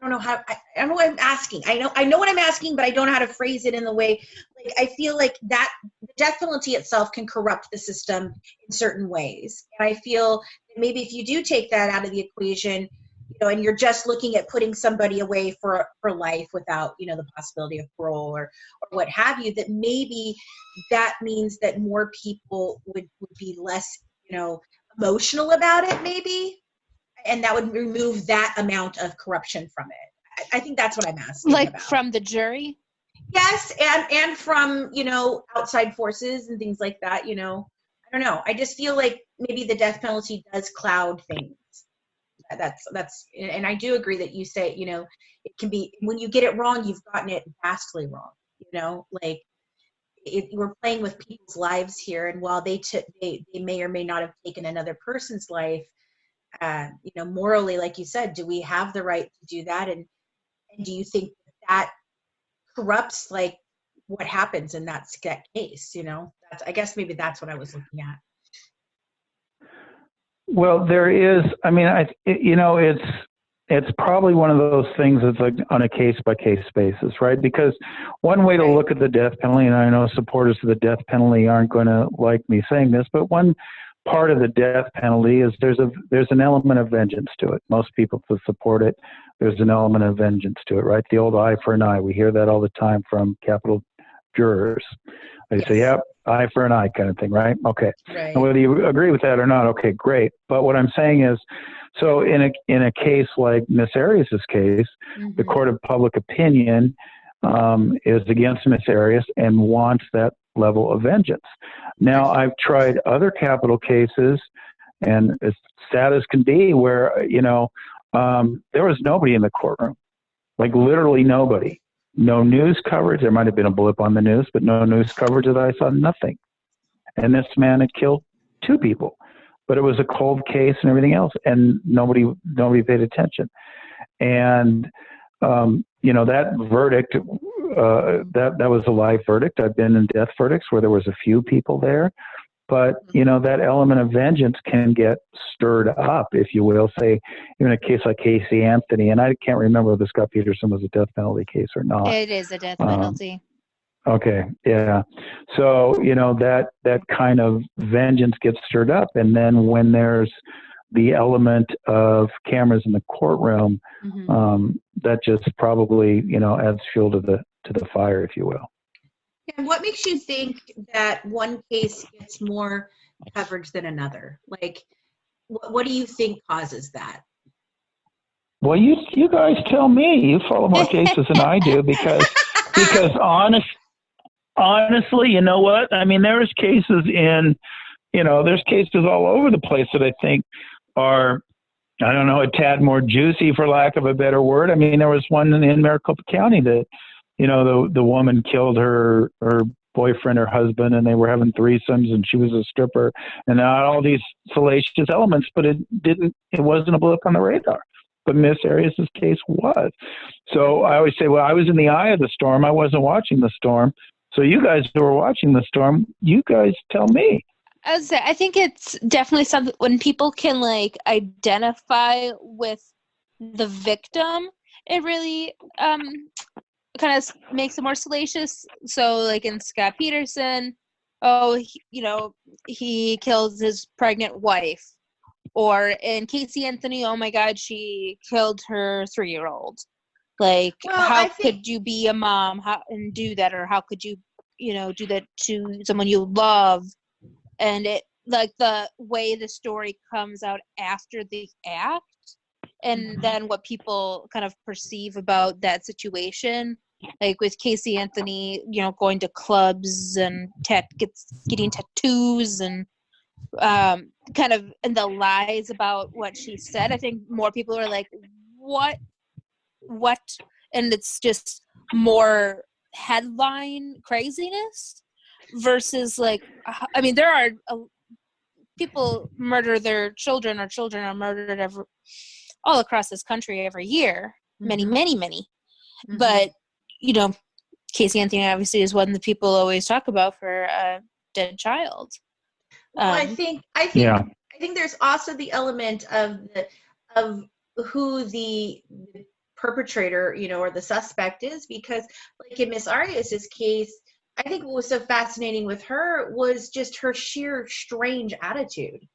I don't know what I'm asking. I know what I'm asking, but I don't know how to phrase it in the way. Like, I feel like that the death penalty itself can corrupt the system in certain ways. And I feel that maybe if you do take that out of the equation, and you're just looking at putting somebody away for life without, the possibility of parole or what have you, that maybe that means that more people would be less, emotional about it, maybe. And that would remove that amount of corruption from it. I think that's what I'm asking. Like about. From the jury? Yes, and from, outside forces and things like that, I don't know. I just feel like maybe the death penalty does cloud things. That's and I do agree that you say, it can be, when you get it wrong, you've gotten it vastly wrong. Like we're playing with people's lives here, and while they may or may not have taken another person's life, morally, like you said, do we have the right to do that? And do you think that corrupts like what happens in that case? I guess maybe that's what I was looking at. Well, there is. I mean, it's probably one of those things that's like on a case-by-case basis, right? Because one way to look at the death penalty, and I know supporters of the death penalty aren't going to like me saying this, but one part of the death penalty is there's an element of vengeance to it. Most people that support it, there's an element of vengeance to it, right? The old eye for an eye. We hear that all the time from capital jurors. They say, yep, eye for an eye kind of thing, right? Okay. Right. And whether you agree with that or not, okay, great. But what I'm saying is, so in a case like Miss Arias's case, the court of public opinion is against Miss Arias and wants that level of vengeance. Now, I've tried other capital cases, and as sad as can be, where, there was nobody in the courtroom, like literally nobody. No news coverage. There might have been a blip on the news, but no news coverage that I saw, nothing. And this man had killed 2 people, but it was a cold case and everything else, and nobody paid attention. And, that verdict, that was a live verdict. I've been in death verdicts where there was a few people there, but, that element of vengeance can get stirred up, if you will, say, even a case like Casey Anthony, and I can't remember whether Scott Peterson was a death penalty case or not. It is a death penalty. Okay. Yeah. So, that kind of vengeance gets stirred up. And then when there's the element of cameras in the courtroom, that just probably, adds fuel to the fire, if you will. And what makes you think that one case gets more coverage than another? Like, what do you think causes that? Well, you guys tell me. You follow more cases than I do because honestly, you know what? I mean, there's cases there's cases all over the place that I think are, I don't know, a tad more juicy, for lack of a better word. I mean, there was one in Maricopa County that, the woman killed her boyfriend or husband, and they were having threesomes, and she was a stripper, and all these salacious elements, but it wasn't a blip on the radar. But Miss Arias' case was. So I always say, well, I was in the eye of the storm. I wasn't watching the storm. So you guys who were watching the storm, you guys tell me. I think it's definitely something when people can identify with the victim, it really kind of makes it more salacious. So in Scott Peterson, he kills his pregnant wife. Or in Casey Anthony, oh my God, she killed her 3-year-old. Could you be a mom and do that? Or how could you, do that to someone you love? And it, the way the story comes out after the act, and then what people kind of perceive about that situation. With Casey Anthony, going to clubs and getting tattoos and kind of and the lies about what she said. I think more people are like, what, and it's just more headline craziness versus there are people murder their children, or children are murdered all across this country every year, many. But Casey Anthony obviously is one that people always talk about for a dead child. Well, I think there's also the element of who the perpetrator, or the suspect is, because in Miss Arias's case, I think what was so fascinating with her was just her sheer strange attitude,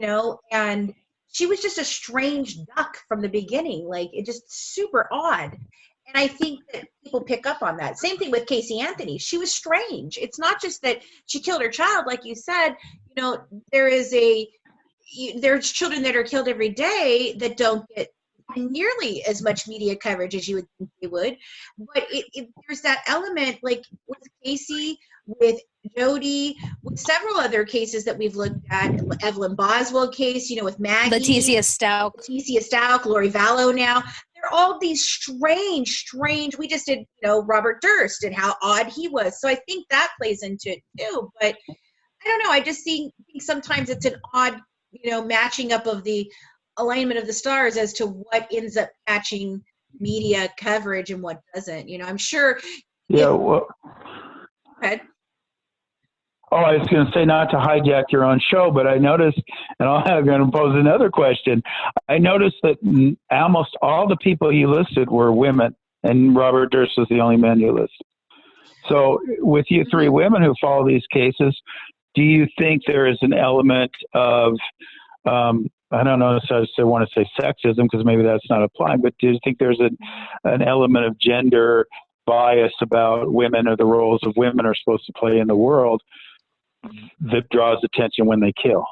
and she was just a strange duck from the beginning. It just super odd. And I think that people pick up on that. Same thing with Casey Anthony. She was strange. It's not just that she killed her child, like you said. There's children that are killed every day that don't get nearly as much media coverage as you would think they would. But there's that element, with Casey, with Jodi, with several other cases that we've looked at, Evelyn Boswell case, with Maggie. Leticia Stout, Lori Vallow now. They're all these strange, we just did, Robert Durst and how odd he was. So I think that plays into it too. But I don't know. I just think sometimes it's an odd, matching up of the alignment of the stars as to what ends up catching media coverage and what doesn't. I'm sure. Yeah. Well. Go ahead. Oh, I was going to say, not to hijack your own show, but I noticed, and I'm going to pose another question. I noticed that almost all the people you listed were women, and Robert Durst was the only man you listed. So with you three women who follow these cases, do you think there is an element of, I don't know if I want to say sexism, because maybe that's not applying, but do you think there's an element of gender bias about women, or the roles of women are supposed to play in the world, that draws attention when they kill?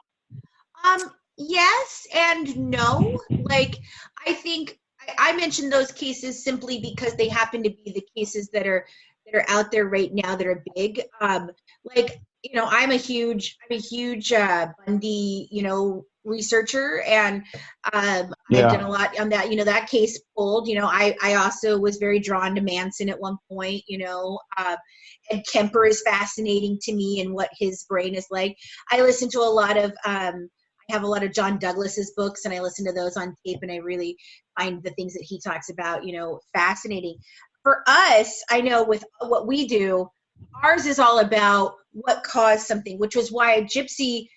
Yes and no. I think I mentioned those cases simply because they happen to be the cases that are out there right now that are big. I'm a huge Bundy, researcher, and I've done a lot on that. That case pulled. I also was very drawn to Manson at one point. And Kemper is fascinating to me and what his brain is like. I listen to a lot of I have a lot of John Douglas's books, and I listen to those on tape, and I really find the things that he talks about, fascinating. For us, I know with what we do, ours is all about what caused something, which was why Gypsy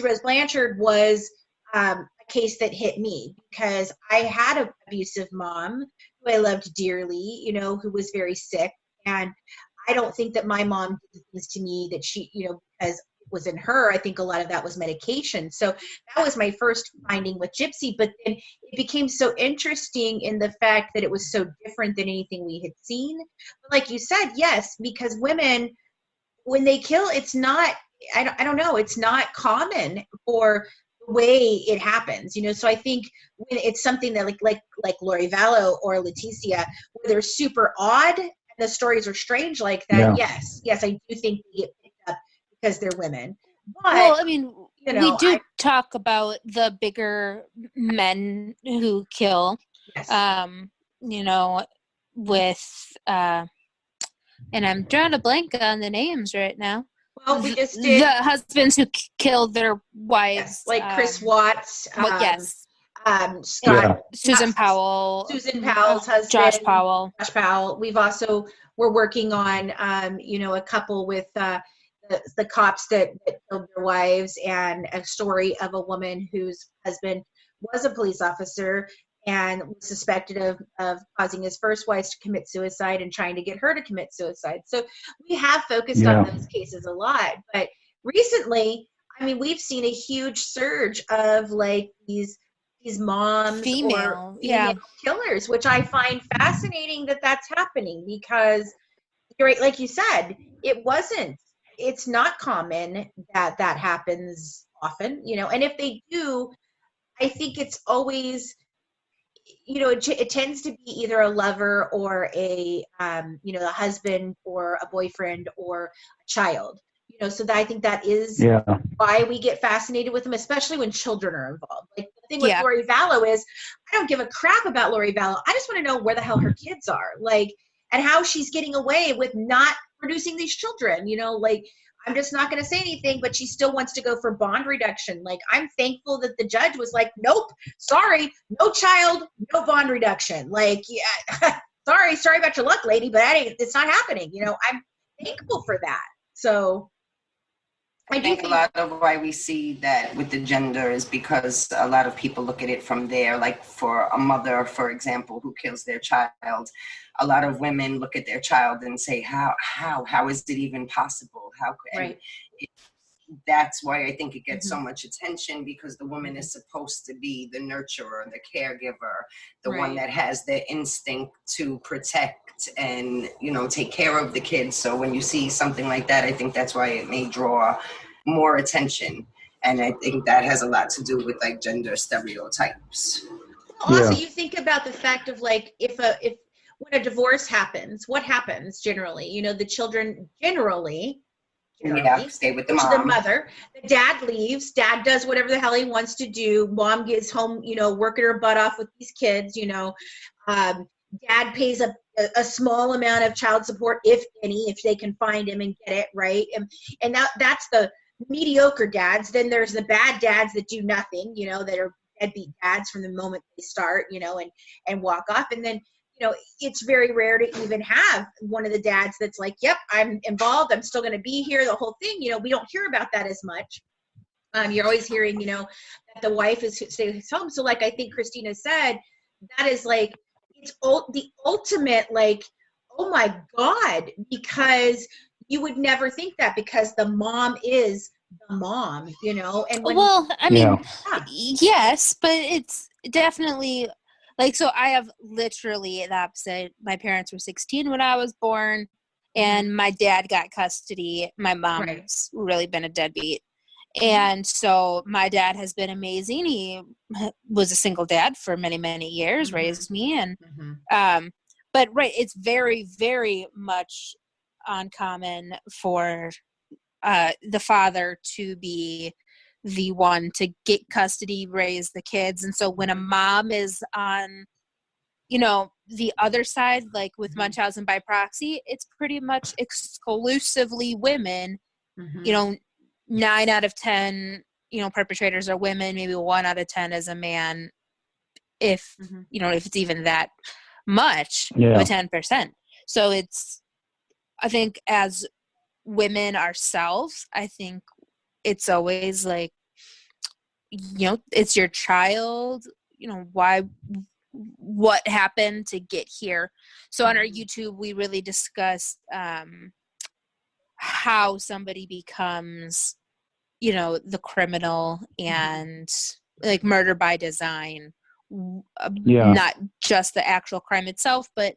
Rose Blanchard was a case that hit me, because I had an abusive mom who I loved dearly, who was very sick. And I don't think that my mom did things to me that she, because it was in her. I think a lot of that was medication. So that was my first finding with Gypsy. But then it became so interesting in the fact that it was so different than anything we had seen. But like you said, yes, because women, when they kill, it's not, I don't know, it's not common for the way it happens, So I think when it's something that like Lori Vallow or Leticia, where they're super odd and the stories are strange like that, yes, I do think they get picked up because they're women. But, well, I mean, we do talk about the bigger men who kill, yes. With, and I'm drawing a blank on the names right now. Well, we just did the husbands who killed their wives, like Chris Watts. Scott, Susan Powell's husband, Josh Powell. We're working on, a couple with the cops that killed their wives, and a story of a woman whose husband was a police officer and was suspected of causing his first wife to commit suicide and trying to get her to commit suicide. So we have focused on those cases a lot. But recently, we've seen a huge surge of like these moms or female killers, which I find fascinating that that's happening, because like you said, it's not common that happens often, and if they do, I think it's always, it tends to be either a lover or a husband or a boyfriend or a child, so that I think that is why we get fascinated with them, especially when children are involved. Like the thing with Lori Vallow is, I don't give a crap about Lori Vallow. I just want to know where the hell her kids are, and how she's getting away with not producing these children, I'm just not going to say anything, but she still wants to go for bond reduction. I'm thankful that the judge was like, nope, sorry, no child, no bond reduction. Sorry about your luck, lady, but it's not happening. I'm thankful for that. So I think a lot of why we see that with the gender is because a lot of people look at it from there. Like for a mother, for example, who kills their child, a lot of women look at their child and say, how is it even possible? That's why I think it gets so much attention, because the woman is supposed to be the nurturer, the caregiver, the one that has the instinct to protect and, take care of the kids. So when you see something like that, I think that's why it may draw more attention. And I think that has a lot to do with gender stereotypes. Also, you think about the fact of if when a divorce happens, what happens generally? The children generally stay with the mom. The mother. The dad leaves. Dad does whatever the hell he wants to do. Mom gets home, working her butt off with these kids. Dad pays a small amount of child support, if any, if they can find him and get it right. And that's the mediocre dads. Then there's the bad dads that do nothing. That are deadbeat dads from the moment they start. And walk off. And then, it's very rare to even have one of the dads that's like, yep, I'm involved. I'm still going to be here. The whole thing, we don't hear about that as much. You're always hearing, that the wife stays home. So I think Christina said, that is it's the ultimate, oh my God, because you would never think that, because the mom is the mom, and yes, but it's definitely so I have literally the opposite. My parents were 16 when I was born, and my dad got custody. My mom's really been a deadbeat. And so my dad has been amazing. He was a single dad for many, many years, raised me. And, but it's very, very much uncommon for the father to be the one to get custody, raise the kids. And so when a mom is on, the other side, with Munchausen by proxy, it's pretty much exclusively women. 9 out of 10, perpetrators are women. Maybe 1 out of 10 is a man. If, if it's even that much, of a 10%. So I think as women ourselves, I think it's always it's your child, why what happened to get here. So on our YouTube, we really discussed how somebody becomes, the criminal and like murder by design. Not just the actual crime itself, but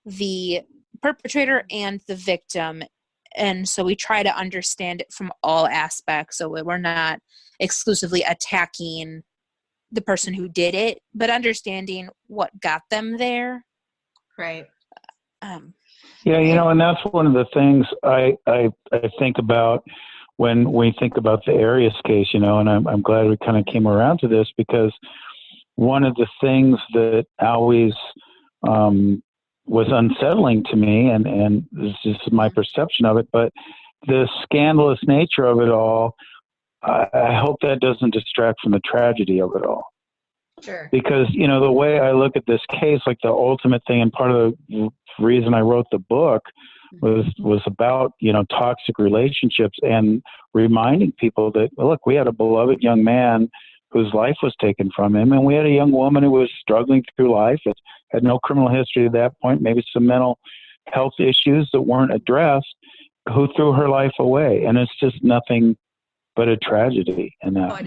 the perpetrator and the victim. And so we try to understand it from all aspects. So we're not exclusively attacking the person who did it, but understanding what got them there. Right. And that's one of the things I think about when we think about the Arias case, and I'm glad we kind of came around to this, because one of the things that always was unsettling to me, and this is my perception of it, but the scandalous nature of it all, I hope that doesn't distract from the tragedy of it all. Sure. Because, the way I look at this case, like the ultimate thing, and part of the reason I wrote the book was about, toxic relationships and reminding people that, look, we had a beloved young man whose life was taken from him, and we had a young woman who was struggling through life, had no criminal history at that point, maybe some mental health issues that weren't addressed, who threw her life away. And it's just nothing but a tragedy in that,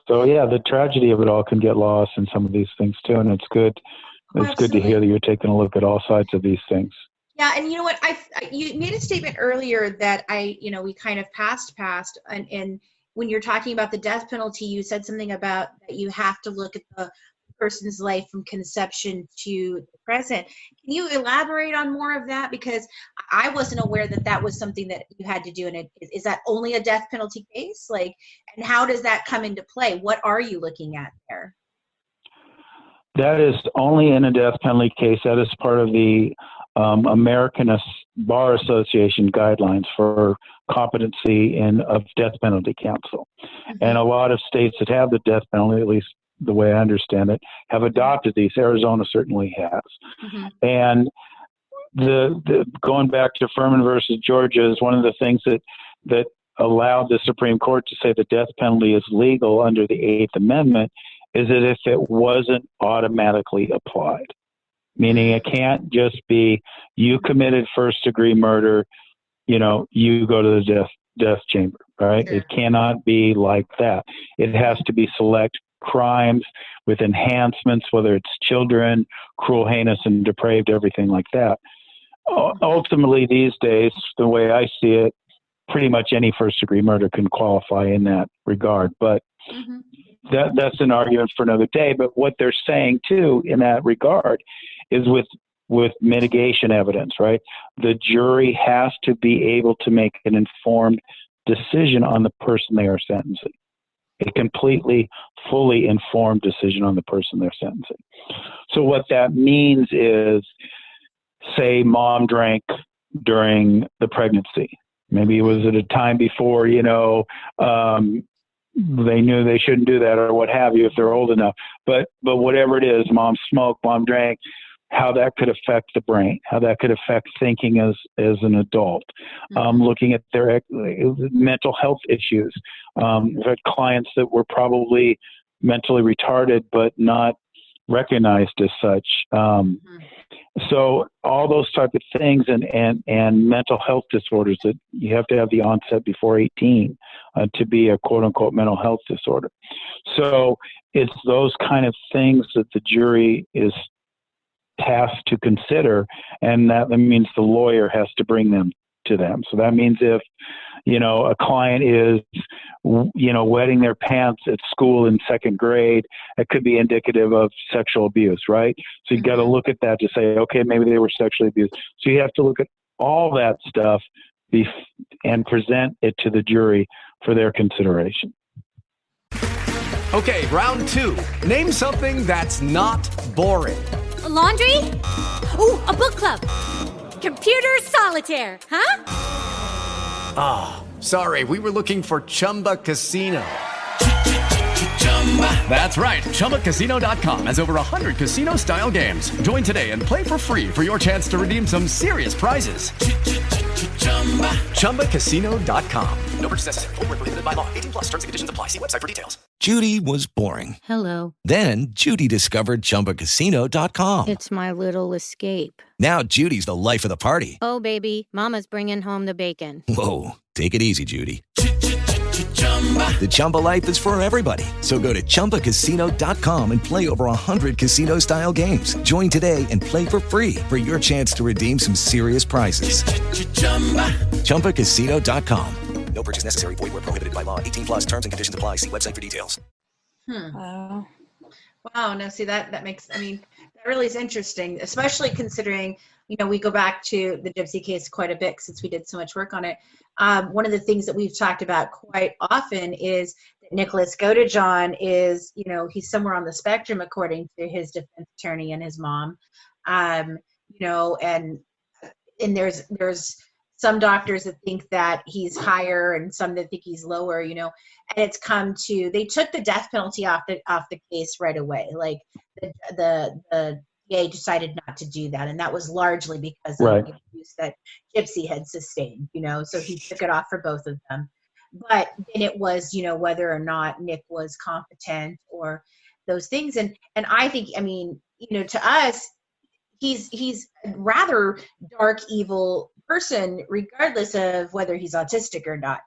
So the tragedy of it all can get lost in some of these things too. And it's good. It's good to hear that you're taking a look at all sides of these things. Yeah. And you know what, you made a statement earlier that we kind of passed and when you're talking about the death penalty, you said something about that you have to look at the person's life from conception to the present. Can you elaborate on more of that? Because I wasn't aware that was something that you had to do. And is that only a death penalty case? And how does that come into play? What are you looking at there? That is only in a death penalty case. That is part of the American Bar Association guidelines for competency of death penalty counsel. Mm-hmm. And a lot of states that have the death penalty, at least the way I understand it, have adopted these. Arizona certainly has. Mm-hmm. And the going back to Furman versus Georgia is one of the things that allowed the Supreme Court to say the death penalty is legal under the Eighth Amendment, is that if it wasn't automatically applied, meaning it can't just be you committed first-degree murder, you go to the death chamber, right? Sure. It cannot be like that. It has to be select crimes with enhancements, whether it's children, cruel, heinous, and depraved, everything like that. Ultimately, these days, the way I see it, pretty much any first-degree murder can qualify in that regard. But that's an argument for another day. But what they're saying, too, in that regard is with mitigation evidence, right? The jury has to be able to make an informed decision on the person they are sentencing. A completely, fully informed decision on the person they're sentencing. So what that means is, say mom drank during the pregnancy. Maybe it was at a time before, they knew they shouldn't do that or what have you if they're old enough. But whatever it is, mom smoked, mom drank, how that could affect the brain, how that could affect thinking as an adult, looking at their mental health issues. We've had clients that were probably mentally retarded but not recognized as such. So all those type of things and mental health disorders that you have to have the onset before 18 to be a quote-unquote mental health disorder. So it's those kind of things that the jury is tasked to consider, and that means the lawyer has to bring them to them. So that means if, a client is, wetting their pants at school in second grade, it could be indicative of sexual abuse, right? So you got to look at that to say, okay, maybe they were sexually abused. So you have to look at all that stuff and present it to the jury for their consideration. Okay, round two. Name something that's not boring. A laundry? Ooh, a book club. Computer solitaire, huh? Ah, sorry, we were looking for Chumba Casino. That's right, ChumbaCasino.com has over 100 casino-style games. Join today and play for free for your chance to redeem some serious prizes. ChumbaCasino.com. No purchase necessary. Void where prohibited by law. 18 plus terms and conditions apply. See website for details. Judy was boring. Hello. Then Judy discovered ChumbaCasino.com. It's my little escape. Now Judy's the life of the party. Oh, baby, mama's bringing home the bacon. Whoa, take it easy, Judy. The Chumba life is for everybody. So go to ChumbaCasino.com and play over 100 casino-style games. Join today and play for free for your chance to redeem some serious prizes. ChumbaCasino.com. No purchase necessary. Void where prohibited by law. 18 plus terms and conditions apply. See website for details. Wow. No, see that makes, that really is interesting, especially considering, we go back to the Gypsy case quite a bit since we did so much work on it. One of the things that we've talked about quite often is that Nicholas Godejohn is, he's somewhere on the spectrum according to his defense attorney and his mom. And there's some doctors that think that he's higher and some that think he's lower, and it's come to, they took the death penalty off the case right away. Like the DA decided not to do that. And that was largely because of the abuse that Gypsy had sustained, so he took it off for both of them. But then it was, whether or not Nick was competent or those things. And I think, to us, he's a rather dark, evil person, regardless of whether he's autistic or not,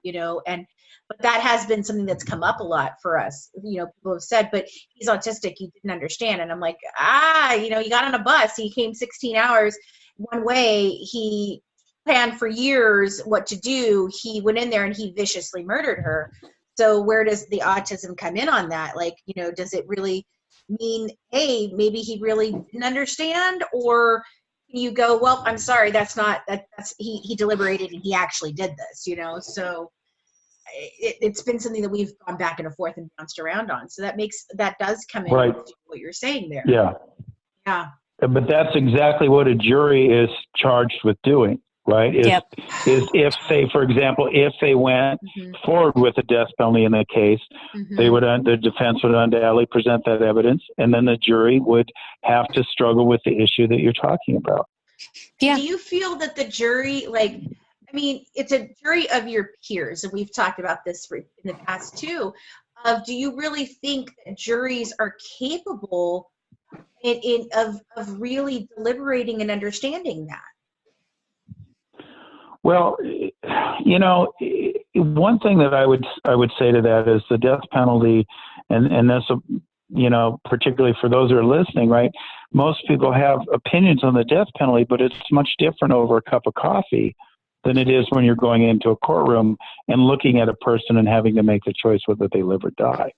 but that has been something that's come up a lot for us. People have said, but he's autistic, he didn't understand. And I'm like, he got on a bus, he came 16 hours one way, he planned for years what to do, he went in there and he viciously murdered her. So where does the autism come in on that? Like, does it really mean, hey, maybe he really didn't understand? Or you go, well, I'm sorry, that's he deliberated and he actually did this, so it's been something that we've gone back and forth and bounced around on. So that does come in with what you're saying there. Yeah. But that's exactly what a jury is charged with doing, right? Is if they, for example, if they went forward with the death penalty in the case, the defense would undoubtedly present that evidence, and then the jury would have to struggle with the issue that you're talking about. Yeah. Do you feel that the jury, it's a jury of your peers, and we've talked about this in the past too, do you really think that juries are capable of really deliberating and understanding that? Well, one thing that I would say to that is the death penalty, and that's particularly for those who are listening, right? Most people have opinions on the death penalty, but it's much different over a cup of coffee than it is when you're going into a courtroom and looking at a person and having to make the choice whether they live or die.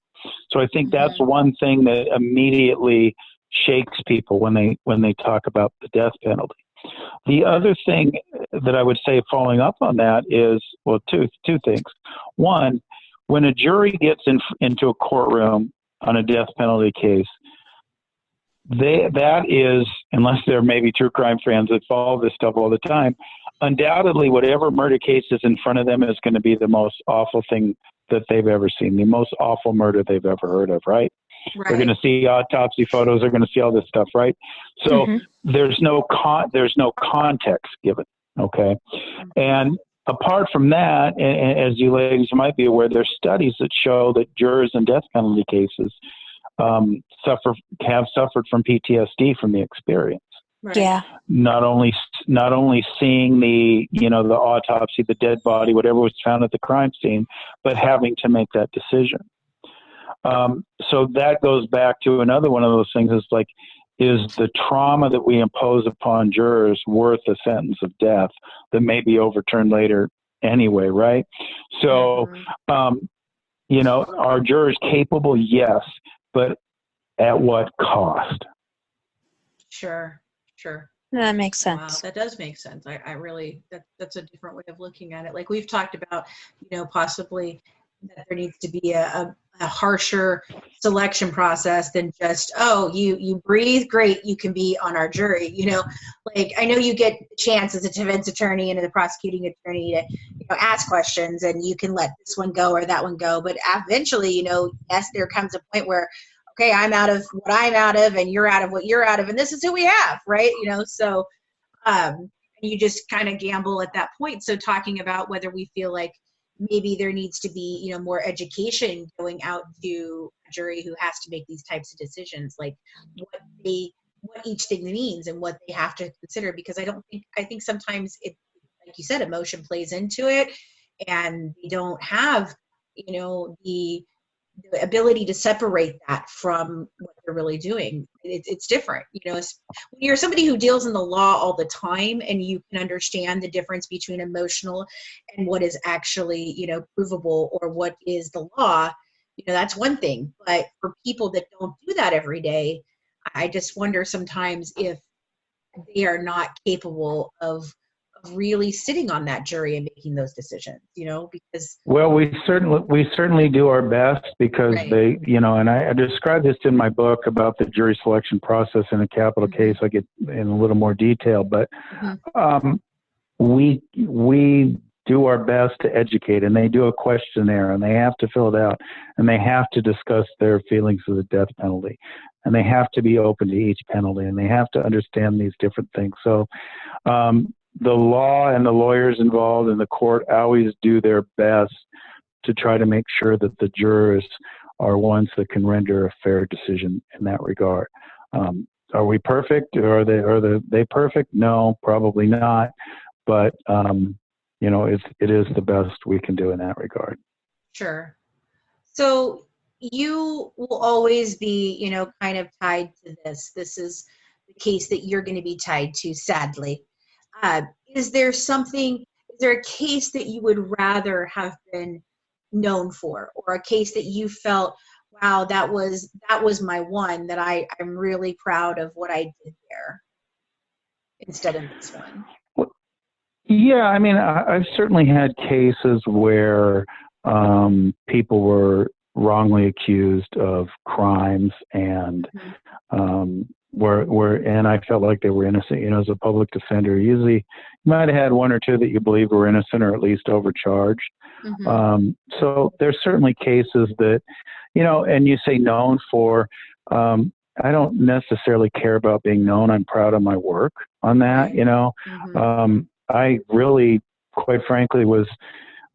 So I think that's one thing that immediately shakes people when they talk about the death penalty. The other thing that I would say following up on that is, well, two things. One, when a jury gets into a courtroom on a death penalty case, that is, unless they're maybe true crime fans that follow this stuff all the time, undoubtedly whatever murder case is in front of them is going to be the most awful thing that they've ever seen, the most awful murder they've ever heard of, right? They're going to see autopsy photos. They're going to see all this stuff, right? So there's no context given, okay? And apart from that, as you ladies might be aware, there's studies that show that jurors in death penalty cases have suffered from PTSD from the experience. Right. Yeah. Not only seeing the autopsy, the dead body, whatever was found at the crime scene, but having to make that decision. So that goes back to another one of those things is the trauma that we impose upon jurors worth a sentence of death that may be overturned later anyway, right? So, are jurors capable? Yes, but at what cost? Sure. That makes sense. Wow, that does make sense. I really, that's a different way of looking at it. Like we've talked about, possibly that there needs to be a harsher selection process than just, you breathe, great, you can be on our jury. I know you get the chance as a defense attorney and the prosecuting attorney to ask questions, and you can let this one go or that one go. But eventually, yes, there comes a point where, okay, I'm out of what I'm out of, and you're out of what you're out of, and this is who we have, right? So I and you just kind of gamble at that point. So talking about whether we feel like maybe there needs to be, you know, more education going out to a jury who has to make these types of decisions, like what each thing means and what they have to consider, because I think sometimes it, like you said, emotion plays into it, and they don't have, you know, the ability to separate that from what they're really doing. It's different, you know. When you're somebody who deals in the law all the time, and you can understand the difference between emotional and what is actually, you know, provable, or what is the law, you know, that's one thing. But for people that don't do that every day, I just wonder sometimes if they are not capable of really sitting on that jury and making those decisions, you know, because. Well, we certainly do our best, because they, you know, and I describe this in my book about the jury selection process in a capital case. I get in a little more detail, but we do our best to educate, and they do a questionnaire, and they have to fill it out, and they have to discuss their feelings of the death penalty, and they have to be open to each penalty, and they have to understand these different things. So the law and the lawyers involved in the court always do their best to try to make sure that the jurors are ones that can render a fair decision in that regard. Are we perfect? Are they perfect? No, probably not. But you know, it is the best we can do in that regard. Sure. So you will always be, you know, kind of tied to this. This is the case that you're going to be tied to, sadly. Is there a case that you would rather have been known for, or a case that you felt, wow, that was my one, that I'm really proud of what I did there, instead of this one? Yeah, I mean, I've certainly had cases where people were wrongly accused of crimes, and and I felt like they were innocent. You know, as a public defender, usually you might have had one or two that you believe were innocent, or at least overcharged. So there's certainly cases that, you know, and you say known for. I don't necessarily care about being known. I'm proud of my work on that. You know, I really, quite frankly, was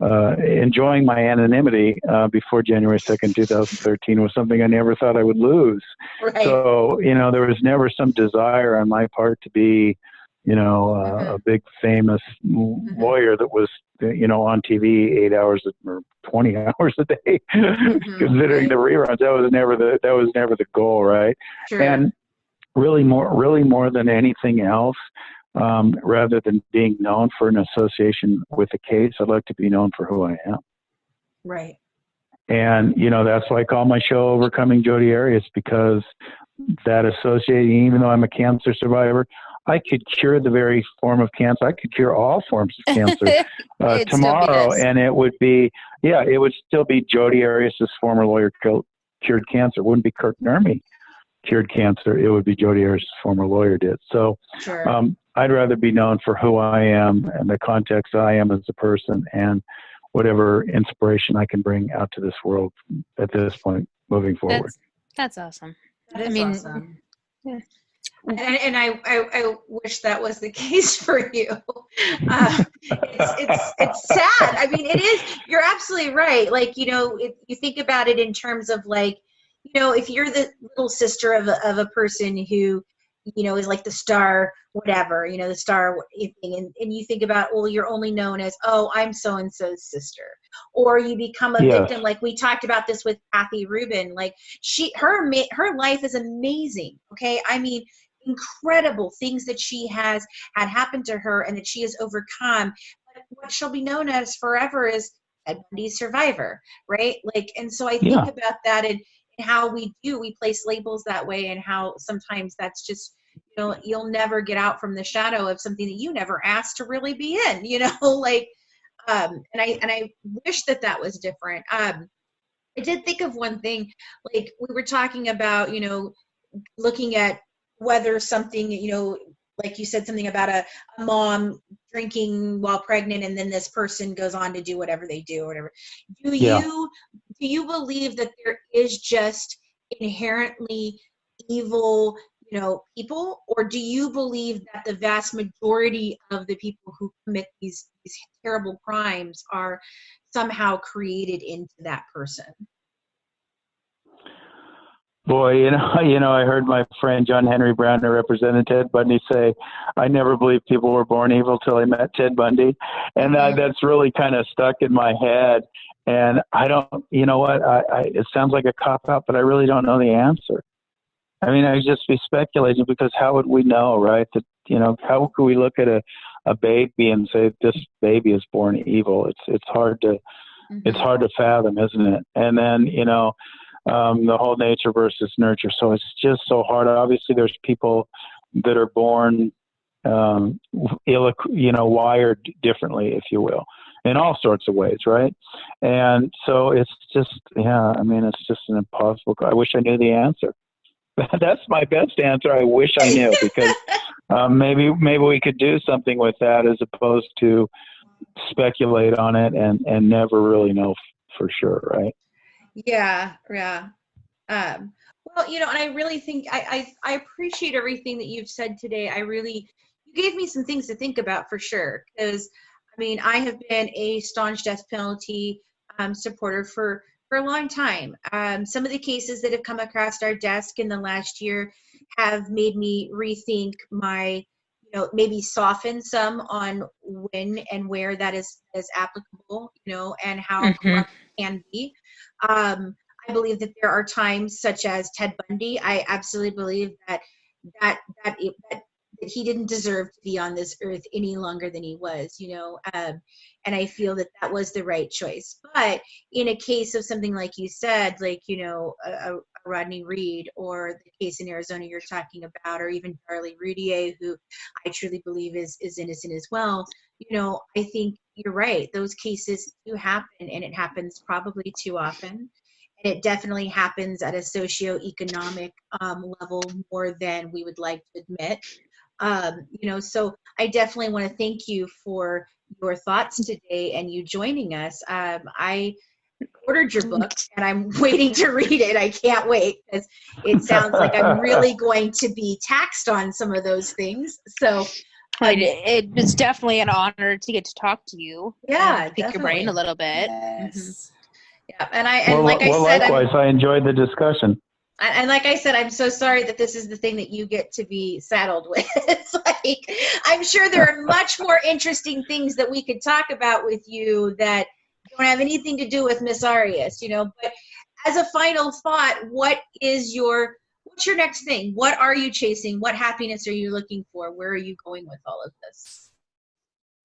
enjoying my anonymity before January 2nd, 2013 was something I never thought I would lose. Right. So, you know, there was never some desire on my part to be, you know, a big famous lawyer that was, you know, on TV 8 hours or 20 hours a day, considering the reruns. That was never the goal, right? Sure. And really more than anything else, rather than being known for an association with a case, I'd like to be known for who I am. Right. And, you know, that's why I call my show Overcoming Jodi Arias, because that associating, even though I'm a cancer survivor, I could cure the very form of cancer. I could cure all forms of cancer tomorrow, and it would still be Jodi Arias' former lawyer cured cancer. It wouldn't be Kirk Nurmi cured cancer. It would be Jodi Arias' former lawyer did. So, sure. I'd rather be known for who I am and the context I am as a person, and whatever inspiration I can bring out to this world at this point moving forward. That's awesome. That is awesome. Yeah. And I wish that was the case for you. It's sad. I mean, it is. You're absolutely right. Like, you know, if you think about it in terms of, like, you know, if you're the little sister of a person who, you know, is like the star, whatever, you know, the star thing, and you think about, well, you're only known as, oh, I'm so-and-so's sister. Or you become a victim, like we talked about this with Kathy Rubin. Like, her life is amazing, okay? I mean, incredible things that she has had happened to her and that she has overcome. But what she'll be known as forever is Ted Bundy's survivor, right? Like, and so I think about that and how we place labels that way, and how sometimes that's just, you know, you'll never get out from the shadow of something that you never asked to really be in, you know, like, and I wish that was different. I did think of one thing, like we were talking about, you know, looking at whether something, you know, like you said, something about a mom drinking while pregnant, and then this person goes on to do whatever they do or whatever. Do you believe that there is just inherently evil, you people, or do you believe that the vast majority of the people who commit these terrible crimes are somehow created into that person? Boy, I heard my friend John Henry Brown, who represented Ted Bundy, say, "I never believed people were born evil till I met Ted Bundy," and that's really kind of stuck in my head. And I don't, it sounds like a cop out, but I really don't know the answer. I mean, I'd just be speculating, because how would we know, right? That how could we look at a baby and say this baby is born evil? It's hard to fathom, isn't it? And then the whole nature versus nurture. So it's just so hard. Obviously, there's people that are born, wired differently, if you will, in all sorts of ways, right? And so it's just, it's just an impossible. I wish I knew the answer. That's my best answer. I wish I knew, because maybe we could do something with that, as opposed to speculate on it and never really know for sure, right? Yeah. Well, and I really think I appreciate everything that you've said today. You gave me some things to think about, for sure. Because, I have been a staunch death penalty supporter for a long time. Some of the cases that have come across our desk in the last year have made me rethink my, maybe soften some on when and where that is applicable, and how corrupt it can be. I believe that there are times, such as Ted Bundy. I absolutely believe that he didn't deserve to be on this earth any longer than he was, and I feel that was the right choice. But in a case of something like you said, like, a Rodney Reed, or the case in Arizona you're talking about, or even Darlie Routier, who I truly believe is innocent as well, I think you're right. Those cases do happen, and it happens probably too often. And it definitely happens at a socioeconomic level more than we would like to admit. So I definitely want to thank you for your thoughts today and you joining us. I ordered your book and I'm waiting to read it. I can't wait, because it sounds like I'm really going to be taxed on some of those things. So it was definitely an honor to get to talk to you. Yeah, pick your brain a little bit. Yes. Yeah, and likewise, I enjoyed the discussion. And like I said, I'm so sorry that this is the thing that you get to be saddled with. It's like, I'm sure there are much more interesting things that we could talk about with you that don't have anything to do with Miss Arias, But as a final thought, what's your next thing? What are you chasing? What happiness are you looking for? Where are you going with all of this?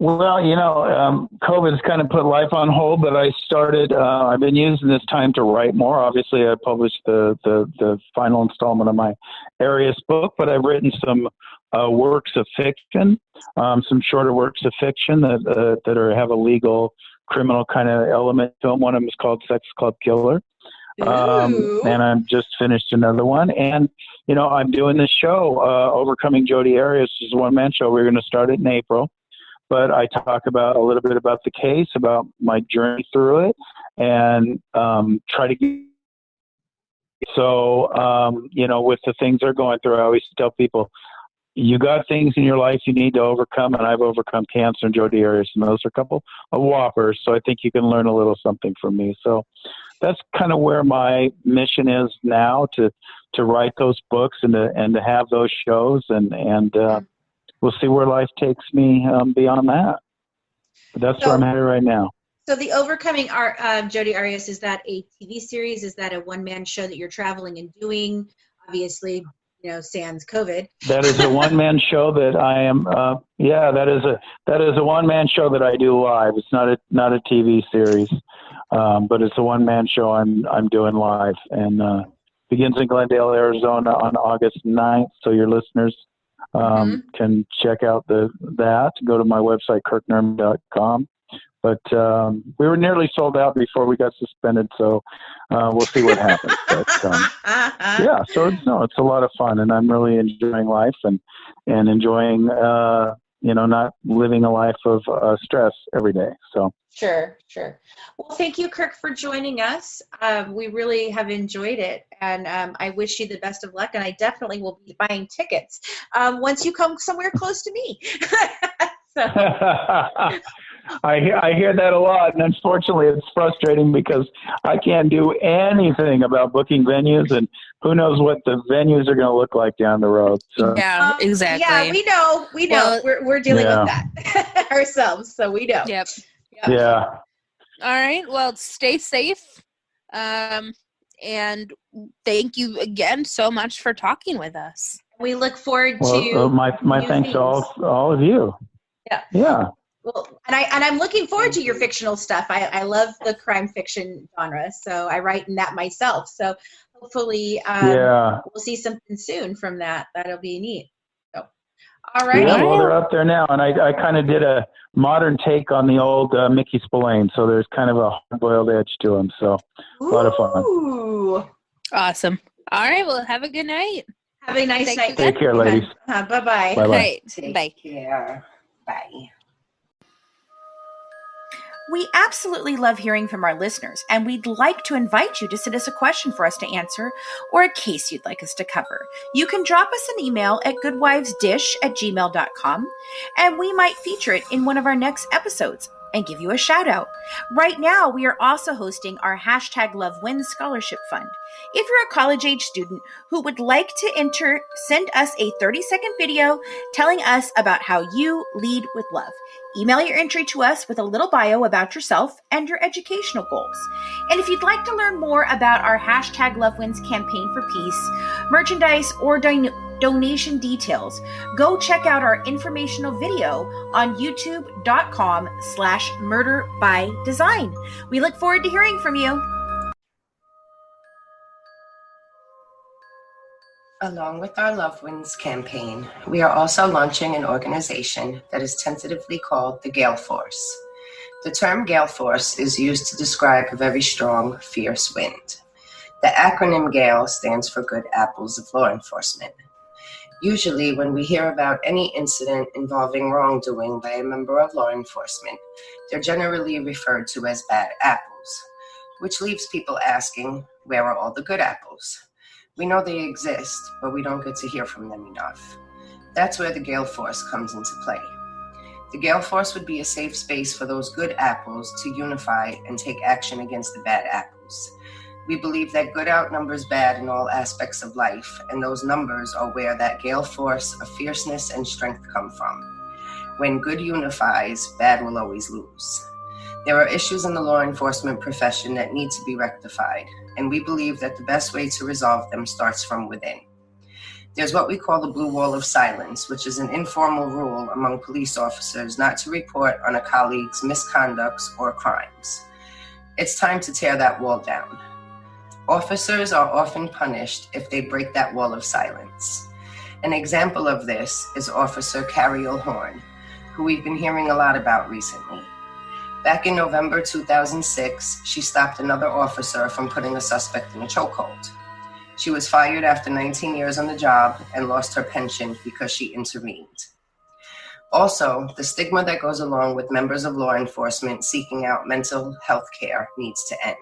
Well, COVID has kind of put life on hold, but I've been using this time to write more. Obviously, I published the final installment of my Arias book, but I've written some works of fiction, some shorter works of fiction that have a legal criminal kind of element to them. One of them is called Sex Club Killer. And I've just finished another one. And, I'm doing this show, Overcoming Jodi Arias, is a one-man show. We're going to start it in April. But I talk about a little bit about the case, about my journey through it, and try to get. So, with the things they're going through, I always tell people, you got things in your life you need to overcome, and I've overcome cancer and Jodi Arias, and those are a couple of whoppers. So I think you can learn a little something from me. So that's kind of where my mission is now, to write those books and to have those shows, and we'll see where life takes me beyond that. But that's where I'm headed right now. So the Overcoming Jodi Arias, is that a TV series? Is that a one-man show that you're traveling and doing? Obviously, sans COVID. That is a one-man show that I am. That is a one-man show that I do live. It's not a TV series, but it's a one-man show I'm doing live, and begins in Glendale, Arizona on August 9th. So your listeners can check out that. Go to my website, kirknurmi.com. But we were nearly sold out before we got suspended, so we'll see what happens. But, so it's a lot of fun, and I'm really enjoying life and enjoying not living a life of stress every day. So. Sure. Well, thank you, Kirk, for joining us. We really have enjoyed it, and I wish you the best of luck, and I definitely will be buying tickets once you come somewhere close to me. I hear that a lot, and unfortunately it's frustrating because I can't do anything about booking venues, and who knows what the venues are going to look like down the road. So. Yeah, exactly. Yeah, we know. Well, we're dealing with that ourselves, so we know. Yep. Yeah. All right. Well, stay safe. And thank you again so much for talking with us. We look forward to my thanks to all of you. Yeah. Well, and I'm looking forward to your fictional stuff. I love the crime fiction genre, so I write in that myself. So hopefully we'll see something soon from that. That'll be neat. So, all right. Yeah, well, they're up there now, and I kind of did a modern take on the old Mickey Spillane, so there's kind of a hard-boiled edge to him. So a lot of fun. Awesome. All right. Well, have a good night. Have a nice night. Take care, ladies. Bye-bye. Bye-bye. Right. Take care. Bye. We absolutely love hearing from our listeners, and we'd like to invite you to send us a question for us to answer or a case you'd like us to cover. You can drop us an email at goodwivesdish@gmail.com, and we might feature it in one of our next episodes and give you a shout out. Right now, we are also hosting our #LoveWins Scholarship Fund. If you're a college-age student who would like to enter, send us a 30-second video telling us about how you lead with love. Email your entry to us with a little bio about yourself and your educational goals. And if you'd like to learn more about our #LoveWins campaign for peace, merchandise, or donation details, go check out our informational video on youtube.com/murderbydesign. We look forward to hearing from you. Along with our Love Wins campaign, we are also launching an organization that is tentatively called the Gale Force. The term Gale Force is used to describe a very strong, fierce wind. The acronym GALE stands for Good Apples of Law Enforcement. Usually, when we hear about any incident involving wrongdoing by a member of law enforcement, they're generally referred to as bad apples, which leaves people asking, where are all the good apples? We know they exist, but we don't get to hear from them enough. That's where the Gale Force comes into play. The Gale Force would be a safe space for those good apples to unify and take action against the bad apples. We believe that good outnumbers bad in all aspects of life, and those numbers are where that Gale Force of fierceness and strength come from. When good unifies, bad will always lose. There are issues in the law enforcement profession that need to be rectified, and we believe that the best way to resolve them starts from within. There's what we call the blue wall of silence, which is an informal rule among police officers not to report on a colleague's misconducts or crimes. It's time to tear that wall down. Officers are often punished if they break that wall of silence. An example of this is Officer Cariel Horn, who we've been hearing a lot about recently. Back in November 2006, she stopped another officer from putting a suspect in a chokehold. She was fired after 19 years on the job and lost her pension because she intervened. Also, the stigma that goes along with members of law enforcement seeking out mental health care needs to end.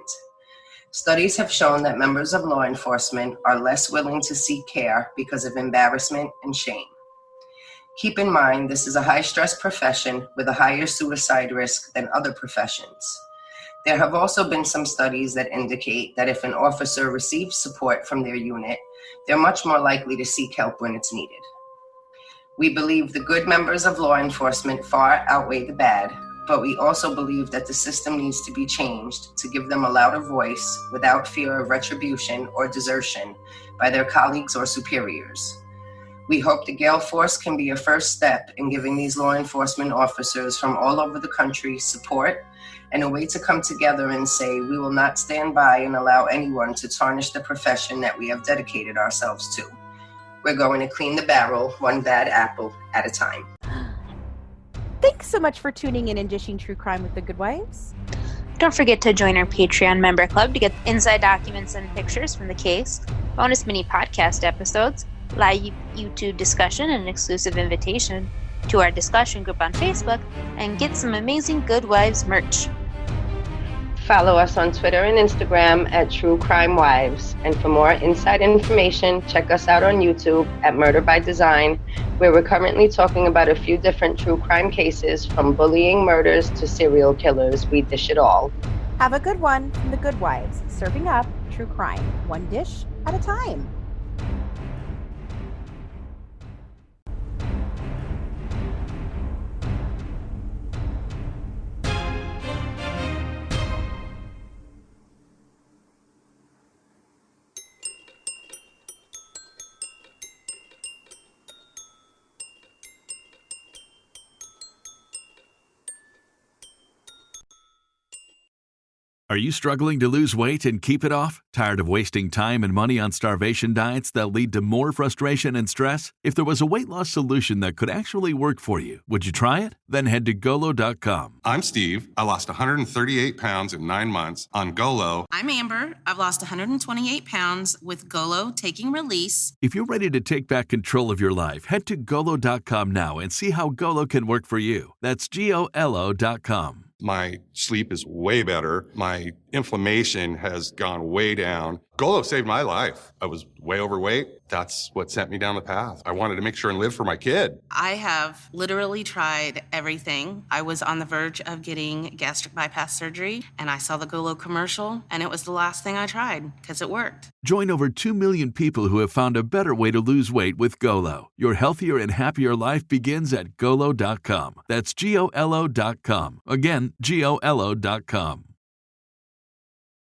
Studies have shown that members of law enforcement are less willing to seek care because of embarrassment and shame. Keep in mind, this is a high-stress profession with a higher suicide risk than other professions. There have also been some studies that indicate that if an officer receives support from their unit, they're much more likely to seek help when it's needed. We believe the good members of law enforcement far outweigh the bad, but we also believe that the system needs to be changed to give them a louder voice without fear of retribution or desertion by their colleagues or superiors. We hope the Gale Force can be a first step in giving these law enforcement officers from all over the country support and a way to come together and say, we will not stand by and allow anyone to tarnish the profession that we have dedicated ourselves to. We're going to clean the barrel, one bad apple at a time. Thanks so much for tuning in and dishing true crime with the Good Wives. Don't forget to join our Patreon member club to get inside documents and pictures from the case, bonus mini podcast episodes, live YouTube discussion, and an exclusive invitation. to our discussion group on Facebook and get some amazing Good Wives merch. Follow us on Twitter and Instagram at True Crime Wives. And for more inside information, check us out on YouTube at Murder by Design, where we're currently talking about a few different true crime cases, from bullying murders to serial killers. We dish it all. Have a good one from the Good Wives, serving up true crime, one dish at a time. Are you struggling to lose weight and keep it off? Tired of wasting time and money on starvation diets that lead to more frustration and stress? If there was a weight loss solution that could actually work for you, would you try it? Then head to Golo.com. I'm Steve. I lost 138 pounds in 9 months on Golo. I'm Amber. I've lost 128 pounds with Golo Taking Release. If you're ready to take back control of your life, head to Golo.com now and see how Golo can work for you. That's GOLO.com. My sleep is way better. My inflammation has gone way down. Golo saved my life. I was way overweight. That's what sent me down the path. I wanted to make sure and live for my kid. I have literally tried everything. I was on the verge of getting gastric bypass surgery, and I saw the Golo commercial, and it was the last thing I tried because it worked. Join over 2 million people who have found a better way to lose weight with Golo. Your healthier and happier life begins at Golo.com. That's GOLO.com. Again, GOLO.com.